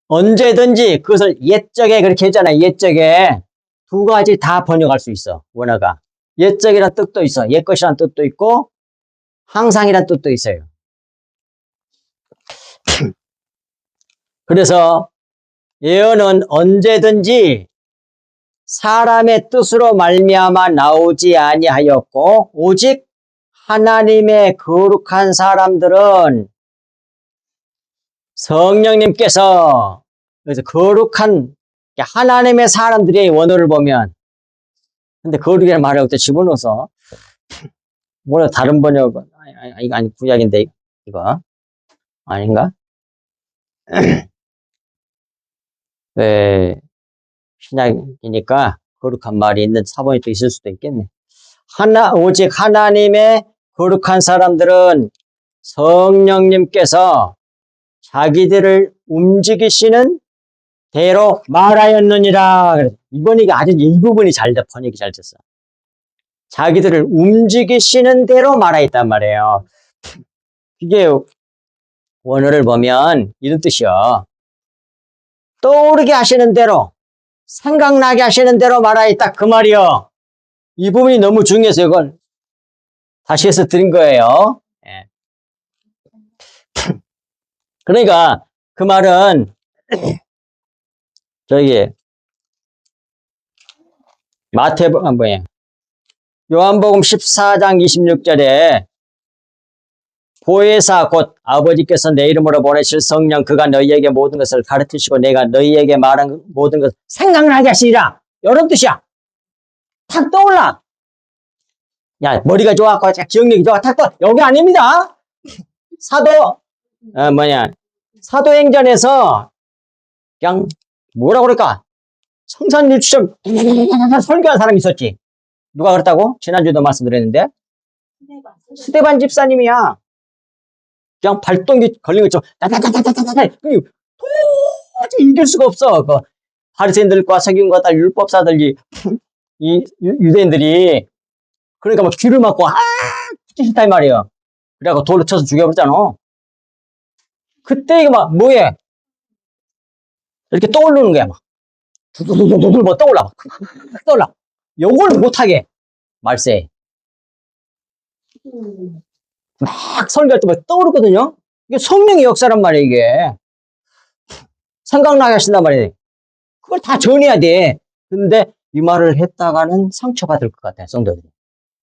언제든지 그것을 옛적에 그렇게 했잖아요. 옛적에 두 가지 다 번역할 수 있어. 원어가 옛적이란 뜻도 있어. 옛것이란 뜻도 있고 항상이란 뜻도 있어요. 그래서 예언은 언제든지 사람의 뜻으로 말미암아 나오지 아니하였고 오직 하나님의 거룩한 사람들은 성령님께서 그래서 거룩한 하나님의 사람들의 원어를 보면 근데 거룩이라는 말을 여기다 집어넣어서 뭐라 다른 번역은 이거 아니 구약인데 이거 아닌가? 네, 신약이니까 거룩한 말이 있는 사본이 또 있을 수도 있겠네. 오직 하나님의 거룩한 사람들은 성령님께서 자기들을 움직이시는 대로 말하였느니라. 이번이 아주 이 부분이 번역이 잘 됐어. 자기들을 움직이시는 대로 말하였단 말이에요. 이게 원어를 보면 이런 뜻이요. 떠오르게 하시는 대로, 생각나게 하시는 대로 말하였다. 그 말이요. 이 부분이 너무 중요해서 이걸 다시 해서 드린 거예요. 그러니까 그 말은 저기 요한복음 14장 26절에 보혜사 곧 아버지께서 내 이름으로 보내실 성령 그가 너희에게 모든 것을 가르치시고 내가 너희에게 말한 모든 것을 생각나게 하시리라. 이런 뜻이야. 탁 떠올라. 야, 머리가 좋았고 기억력이 좋아. 탁 떠올라. 여기 아닙니다. 사도행전에서 그냥 뭐라고 그럴까? 성산일주처럼 설교한 사람이 있었지. 누가 그랬다고? 지난주에도 말씀드렸는데 스데반 집사님이야. 그냥 발동기 걸린 것처럼 따다다다다다다 도저히 이길 수가 없어. 그 바리새인들과 서기관과 율법사들이 이 유대인들이 그러니까 막 귀를 막고 죽기 싫다 이 말이에요. 그래갖고 돌로 쳐서 죽여버렸잖아. 그때 이거 막 뭐해? 이렇게 떠오르는 거야 막. 두두두두두 뭐 떠올라. 떠올라. 요걸 못하게 말세. 막 설교할 때 막 떠오르거든요. 이게 성령의 역사란 말이에요, 이게. 생각나게 하신단 말이에요. 그걸 다 전해야 돼. 근데 이 말을 했다가는 상처받을 것 같아, 성도들이.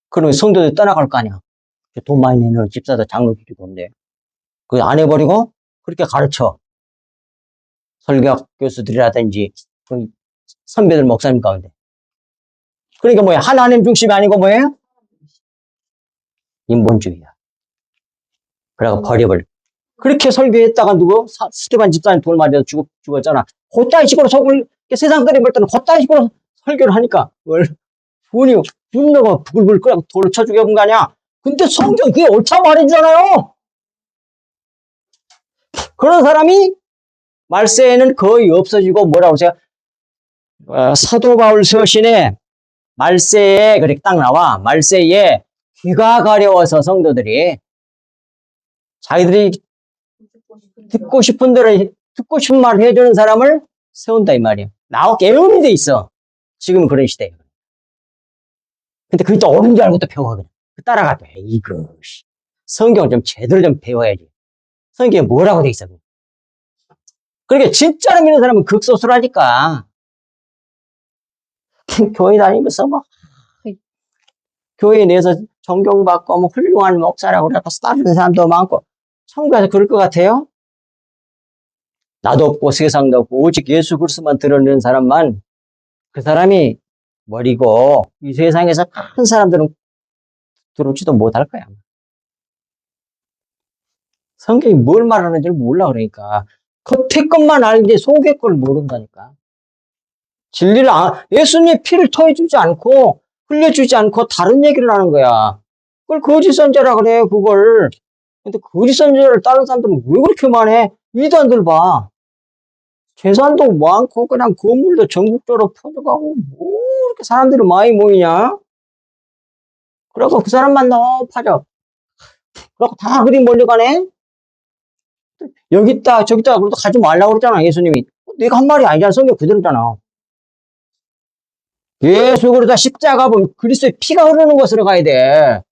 그러면 성도들이 떠나갈 거 아니야. 돈 많이 내는 집사도 장로들이 돈데. 그거 안 해버리고 그렇게 가르쳐. 설교 교수들이라든지 선배들 목사님 가운데. 그러니까 뭐야? 하나님 중심이 아니고 뭐예요? 인본주의야. 그래가 버려버려. 그렇게 설교했다가 누구? 스테반 집사님 돌 맞아서 죽었잖아. 그따위 식으로 세상들이 볼 때는 그따위 식으로 설교를 하니까 분이 분노가 부글부글 끓고 돌로 쳐 죽여본 거 아니야? 근데 성경 그게 옳다 말해주잖아요. 그런 사람이 말세에는 거의 없어지고 뭐라고 하세요? 사도 바울 서신에 말세에 그렇게 딱 나와. 말세에 귀가 가려워서 성도들이 자기들이 듣고 싶은 대로 듣고 싶은 말을 해주는 사람을 세운다 이 말이에요. 예언이 돼 있어. 지금은 그런 시대예요. 근데 그게 또 옳은 줄 알고 또 배워 그냥. 따라가 봐. 이거 성경 좀 제대로 좀 배워야지. 성경에 뭐라고 돼 있어? 그러니까 진짜로 믿는 사람은 극소수라니까. 교회 다니면서 뭐 교회 내에서 존경받고 뭐 훌륭한 목사라고 그래서 따르는 사람도 많고 천국에서 그럴 것 같아요? 나도 없고 세상도 없고 오직 예수 그리스도만 드러내는 사람만 그 사람이 머리고 이 세상에서 큰 사람들은 들어오지도 못할 거야. 성경이 뭘 말하는지 몰라 그러니까. 겉에 것만 알지 속의 걸 모른다니까. 진리를 예수님의 피를 토해주지 않고 흘려주지 않고 다른 얘기를 하는 거야. 그걸 거짓 선지자라 그래 그걸. 근데 거짓 선지자를 다른 사람들은 왜 그렇게 많해? 이단들 봐. 재산도 많고 그냥 건물도 전국적으로 퍼져가고 뭐 이렇게 사람들이 많이 모이냐? 그래서 그 사람만 너무 파져. 그래서 다 그리 몰려가네? 여기 있다 저기 있다 그래도 가지 말라고 그러잖아 예수님이. 내가 한 말이 아니잖아. 성경 그대로잖아. 예수 그러다 십자가 보면 그리스도의 피가 흐르는 곳으로 가야 돼.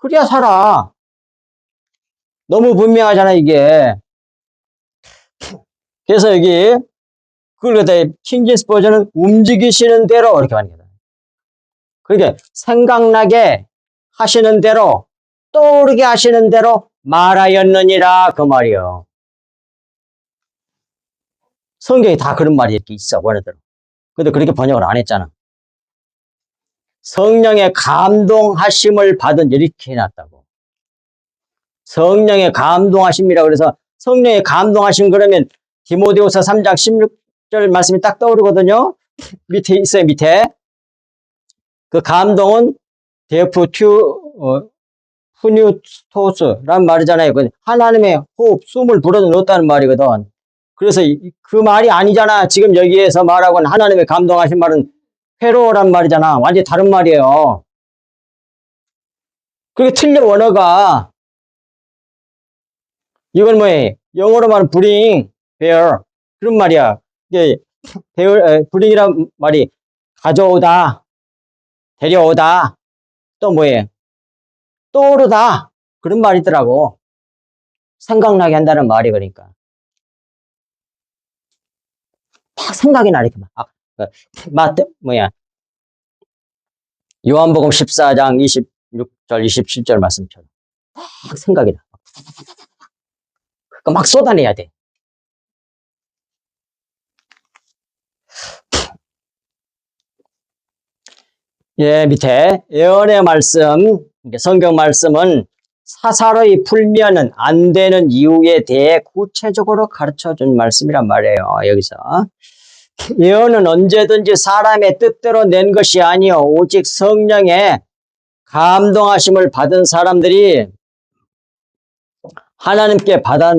그래야 살아. 너무 분명하잖아 이게. 그래서 여기 그걸 갖다 킹제임스 버전은 움직이시는 대로 이렇게 하는 거다. 그러니까 생각나게 하시는 대로 떠오르게 하시는 대로 말하였느니라 그 말이요. 성경에 다 그런 말이 이렇게 있어 원어대로. 근데 그렇게 번역을 안 했잖아. 성령의 감동하심을 받은 이렇게 해놨다고. 성령의 감동하심이라고 그래서 성령의 감동하심 그러면 디모데후서 3장 16절 말씀이 딱 떠오르거든요. 밑에 있어요 밑에. 그 감동은 푸뉴토스란 말이잖아요. 하나님의 호흡, 숨을 불어넣 넣었다는 말이거든. 그래서 그 말이 아니잖아. 지금 여기에서 말하고는 하나님의 감동하신 말은 회로란 말이잖아. 완전히 다른 말이에요. 그게 틀려 원어가. 이건 뭐예요? 영어로 말하면 bring, bear 그런 말이야. 이게 bring이란 말이 가져오다, 데려오다, 또 뭐예요? 떠오르다 그런 말이더라고. 생각나게 한다는 말이 그러니까. 막 생각이 나 이렇게 막 요한복음 14장 26절 27절 말씀처럼 막 생각이 나. 그러니까 막 쏟아내야 돼. 예, 밑에 예언의 말씀, 성경 말씀은 사사로이 풀면은 안 되는 이유에 대해 구체적으로 가르쳐준 말씀이란 말이에요. 여기서 예언은 언제든지 사람의 뜻대로 낸 것이 아니요 오직 성령의 감동하심을 받은 사람들이 하나님께 받아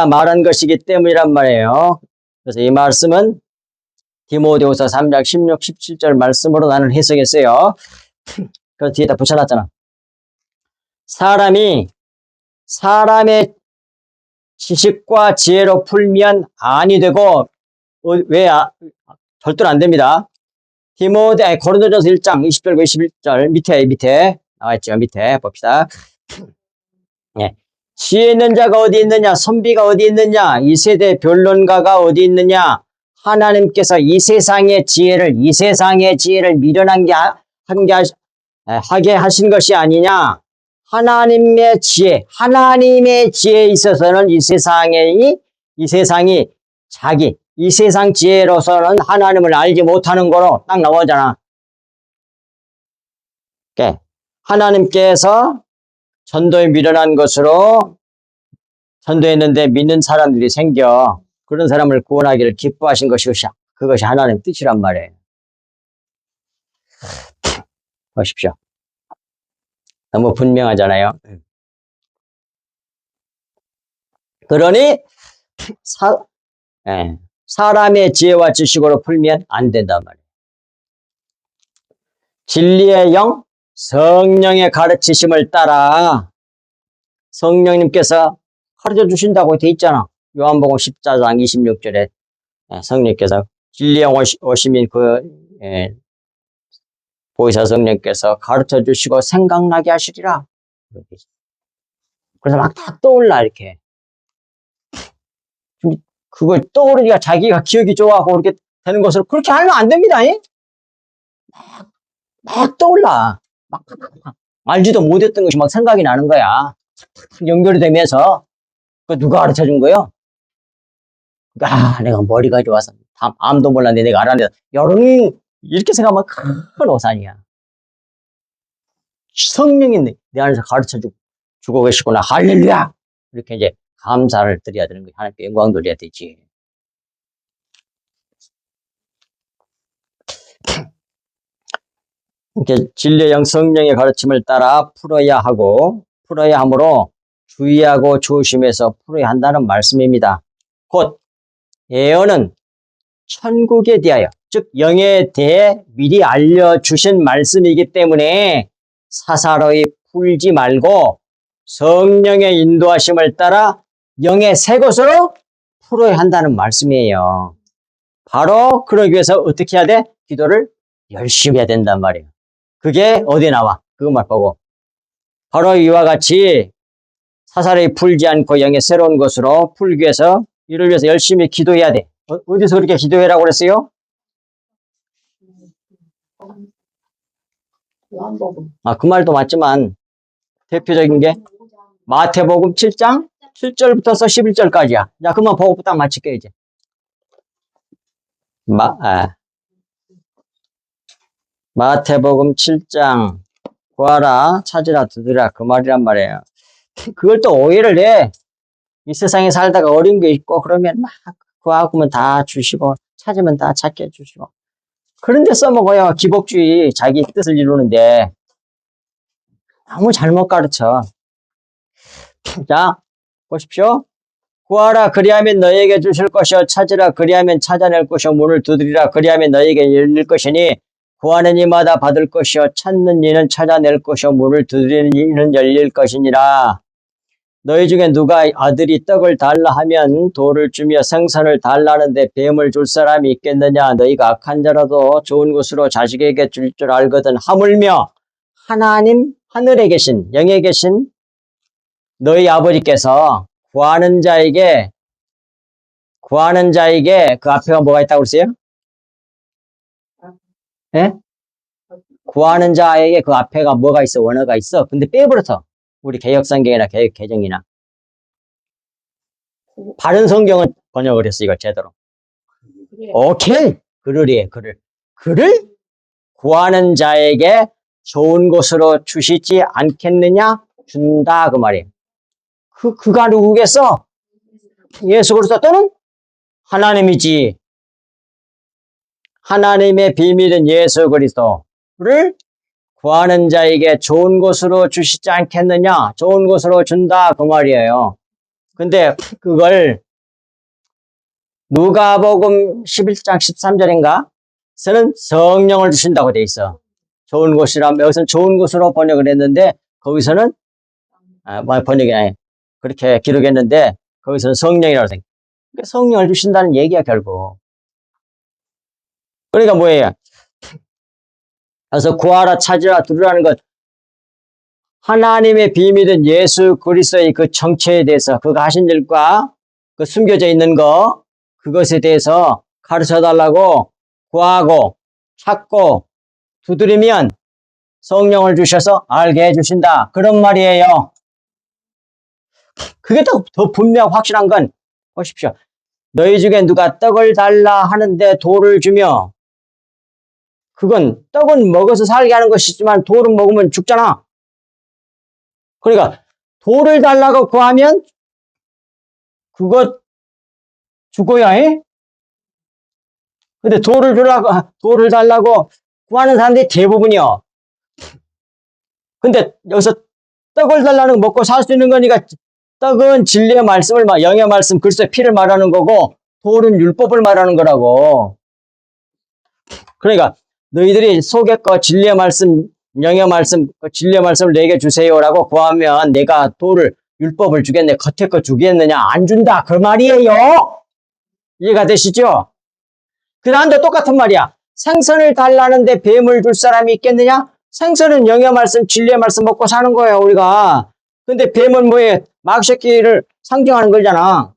말한 것이기 때문이란 말이에요. 그래서 이 말씀은 디모데후서 3장 16, 17절 말씀으로 나는 해석했어요. 그래서 뒤에다 붙여놨잖아. 사람의 지식과 지혜로 풀면 아니 되고 절대로 안 됩니다. 고린도전서 1장 20절과 21절 밑에 나와있죠. 밑에 봅시다. 예. 지혜 있는 자가 어디 있느냐? 선비가 어디 있느냐? 이 세대 변론가가 어디 있느냐? 하나님께서 이 세상의 지혜를 미련한 하게 하신 것이 아니냐? 하나님의 지혜에 있어서는 이 세상이 이 세상 지혜로서는 하나님을 알지 못하는 거로 딱 나오잖아. 그러니까 하나님께서 전도에 미련한 것으로 전도했는데 믿는 사람들이 생겨 그런 사람을 구원하기를 기뻐하신 그것이 하나님의 뜻이란 말이에요. 보십시오. 너무 분명하잖아요. 그러니 사람의 지혜와 지식으로 풀면 안 된단 말이에요. 진리의 영, 성령의 가르치심을 따라 성령님께서 가르쳐 주신다고 돼 있잖아. 요한복음 14장 26절에 성령께서 진리의 영 오시민 보혜사 성령께서 가르쳐 주시고 생각나게 하시리라. 그래서 막 다 떠올라 이렇게. 그거 떠오르니까 자기가 기억이 좋아하고 그렇게 되는 것으로 그렇게 하면 안 됩니다. 막 떠올라. 막 알지도 못했던 것이 막 생각이 나는 거야. 연결이 되면서 그 누가 가르쳐 준 거요? 내가 머리가 좋아서 암도 몰랐는데 내가 알았는데 여름이 이렇게 생각하면 큰 오산이야. 성령이 내 안에서 가르쳐 주고 계시구나. 할렐루야! 이렇게 이제 감사를 드려야 되는 거야. 하나님께 영광 돌려야 되지. 이렇게 진리의 영 성령의 가르침을 따라 풀어야 함으로 주의하고 조심해서 풀어야 한다는 말씀입니다. 곧 예언은 천국에 대하여, 즉 영에 대해 미리 알려주신 말씀이기 때문에 사사로이 풀지 말고 성령의 인도하심을 따라 영의 새 것으로 풀어야 한다는 말씀이에요. 바로 그러기 위해서 어떻게 해야 돼? 기도를 열심히 해야 된단 말이에요. 그게 어디에 나와? 그것만 보고. 바로 이와 같이 사사로이 풀지 않고 영의 새로운 것으로 풀기 위해서 이를 위해서 열심히 기도해야 돼. 어디서 그렇게 기도해라고 그랬어요? 요한복음. 그 말도 맞지만 대표적인 게 마태복음 7장 7절부터서 11절까지야. 자, 그만 보고 딱 마칠게 이제. 마태복음 7장 구하라 찾으라 두드리라 그 말이란 말이에요. 그걸 또 오해를 해. 이 세상에 살다가 어려운 게 있고 그러면 막 구하면 다 주시고 찾으면 다 찾게 해주시고 그런데 써먹어요. 기복주의 자기 뜻을 이루는데 너무 잘못 가르쳐. 자 보십시오. 구하라 그리하면 너에게 주실 것이요 찾으라 그리하면 찾아낼 것이요 문을 두드리라 그리하면 너에게 열릴 것이니 구하는 이마다 받을 것이요 찾는 이는 찾아낼 것이요 문을 두드리는 이는 열릴 것이니라. 너희 중에 누가 아들이 떡을 달라 하면 돌을 주며 생선을 달라는데 뱀을 줄 사람이 있겠느냐. 너희가 악한 자라도 좋은 것으로 자식에게 줄 줄 알거든. 하물며 하나님 하늘에 계신 영에 계신 너희 아버지께서 구하는 자에게 그 앞에가 뭐가 있다고 그랬어요? 예? 구하는 자에게 그 앞에가 뭐가 있어? 원어가 있어. 근데 빼버렸어. 우리 개혁성경이나 개정이나. 바른 성경은 번역을 했어. 이거 제대로. 오케이. 글을 구하는 자에게 좋은 곳으로 주시지 않겠느냐? 준다. 그 말이에요. 그가 누구겠어? 예수 그리스도 또는 하나님이지. 하나님의 비밀은 예수 그리스도를 구하는 자에게 좋은 곳으로 주시지 않겠느냐? 좋은 곳으로 준다. 그 말이에요. 근데 그걸 누가복음 11장 13절인가? 서는 성령을 주신다고 돼 있어. 좋은 곳이라면 여기서는 좋은 곳으로 번역을 했는데 거기서는 번역이 아니 그렇게 기록했는데 거기서는 성령이라고 생각해. 그러니까 성령을 주신다는 얘기야 결국. 그러니까 뭐예요? 그래서 구하라 찾으라 두드리라는 것 하나님의 비밀은 예수 그리스도의 그 정체에 대해서 그가 하신 일과 그 숨겨져 있는 거 그것에 대해서 가르쳐 달라고 구하고 찾고 두드리면 성령을 주셔서 알게 해주신다. 그런 말이에요. 그게 더 분명 확실한 건 보십시오. 너희 중에 누가 떡을 달라 하는데 돌을 주며 그건 떡은 먹어서 살게 하는 것이지만 돌은 먹으면 죽잖아. 그러니까 돌을 달라고 구하면 그것 죽어야 해. 근데 돌을 달라고 구하는 사람들이 대부분이요. 근데 여기서 떡을 달라는 거 먹고 살 수 있는 거니까 떡은 진리의 말씀을 영의 말씀 그리스도의 피를 말하는 거고 돌은 율법을 말하는 거라고. 그러니까 너희들이 속에 거 진리의 말씀 영의 말씀 진리의 말씀을 내게 주세요라고 구하면 내가 율법을 주겠네. 겉에 거 주겠느냐? 안 준다. 그 말이에요. 이해가 되시죠? 그 다음도 똑같은 말이야. 생선을 달라는데 뱀을 줄 사람이 있겠느냐? 생선은 영의 말씀, 진리의 말씀 먹고 사는 거예요, 우리가. 근데 뱀은 뭐예요? 마귀새끼를 상징하는 거잖아.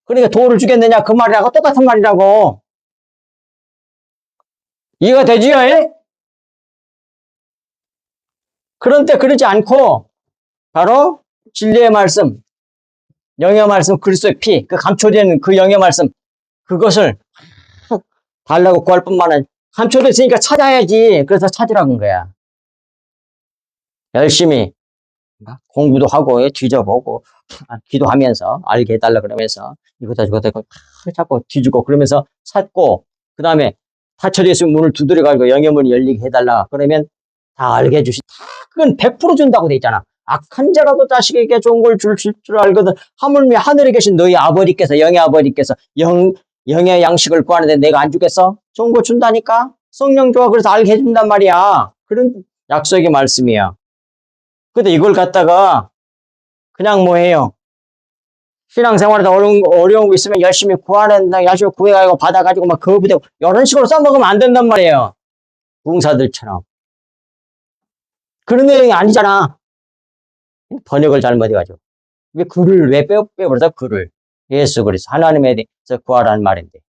그러니까 도를 주겠느냐 그 말이라고 똑같은 말이라고. 이해가 되지요? 예? 그런데 그러지 않고 바로 진리의 말씀, 영의 말씀, 그리스도의 피, 그 감춰진 그 영의 말씀, 그것을 달라고 구할 뿐만 아니라 감춰졌으니까 찾아야지. 그래서 찾으라고 한 거야. 열심히 공부도 하고 뒤져보고 기도하면서 알게 해달라 그러면서 이거다 저거다 자꾸 뒤지고 그러면서 찾고 그 다음에 닫혀져 있으면 문을 두드려가지고 영의 문이 열리게 해달라 그러면 다 알게 해주시. 다 그건 100% 준다고 돼 있잖아. 악한 자라도 자식에게 좋은 걸 줄 줄 알거든. 하물며 하늘에 계신 너희 아버지께서 영의 아버지께서 영의 양식을 구하는데 내가 안 주겠어? 좋은 거 준다니까. 성령 좋아 그래서 알게 해준단 말이야. 그런 약속의 말씀이야. 근데 이걸 갖다가 그냥 뭐해요? 신앙생활에서 어려운 거 있으면 열심히 열심히 구해가지고 받아가지고 막 거부되고 이런 식으로 써먹으면 안 된단 말이에요. 부흥사들처럼. 그런 내용이 아니잖아. 번역을 잘못해가지고. 왜 글을 왜 빼버려서 글을. 예수 그리스도 하나님에 대해서 구하라는 말인데.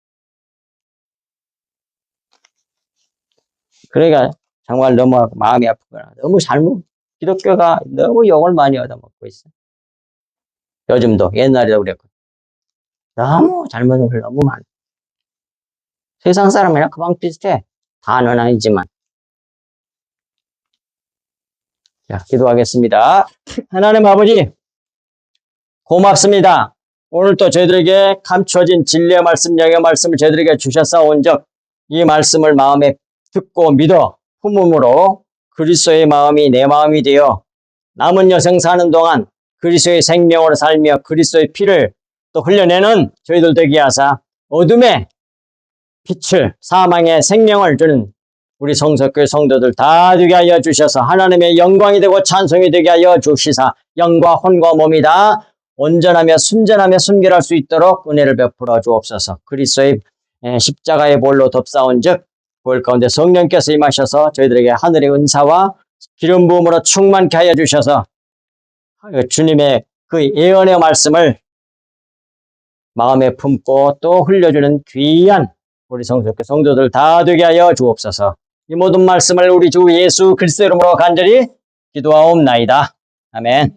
그러니까 정말 너무 마음이 아프거나 너무 기독교가 너무 욕을 많이 얻어먹고 있어. 요즘도 옛날에도 그랬고 너무 잘못한 걸 너무 많아. 세상 사람이랑 그방 비슷해. 다는 아니지만. 자, 기도하겠습니다. 하나님 아버지 고맙습니다. 오늘 또 저희들에게 감춰진 진리의 말씀, 영의 말씀을 저희들에게 주셨사온 적 이 말씀을 마음에 듣고 믿어 품음으로 그리스도의 마음이 내 마음이 되어 남은 여생 사는 동안 그리스도의 생명으로 살며 그리스도의 피를 또 흘려내는 저희들 되게 하사 어둠의 빛을 사망의 생명을 주는 우리 성석교회 성도들 다 되게 하여 주셔서 하나님의 영광이 되고 찬송이 되게 하여 주시사 영과 혼과 몸이 다 온전하며 순전하며 순결할 수 있도록 은혜를 베풀어 주옵소서. 그리스도의 십자가의 볼로 덮사온 즉 볼 가운데 성령께서 임하셔서 저희들에게 하늘의 은사와 기름 부음으로 충만케 하여 주셔서 주님의 그 예언의 말씀을 마음에 품고 또 흘려주는 귀한 우리 성석교 성도들 다 되게 하여 주옵소서. 이 모든 말씀을 우리 주 예수 그리스도 이름으로 간절히 기도하옵나이다. 아멘.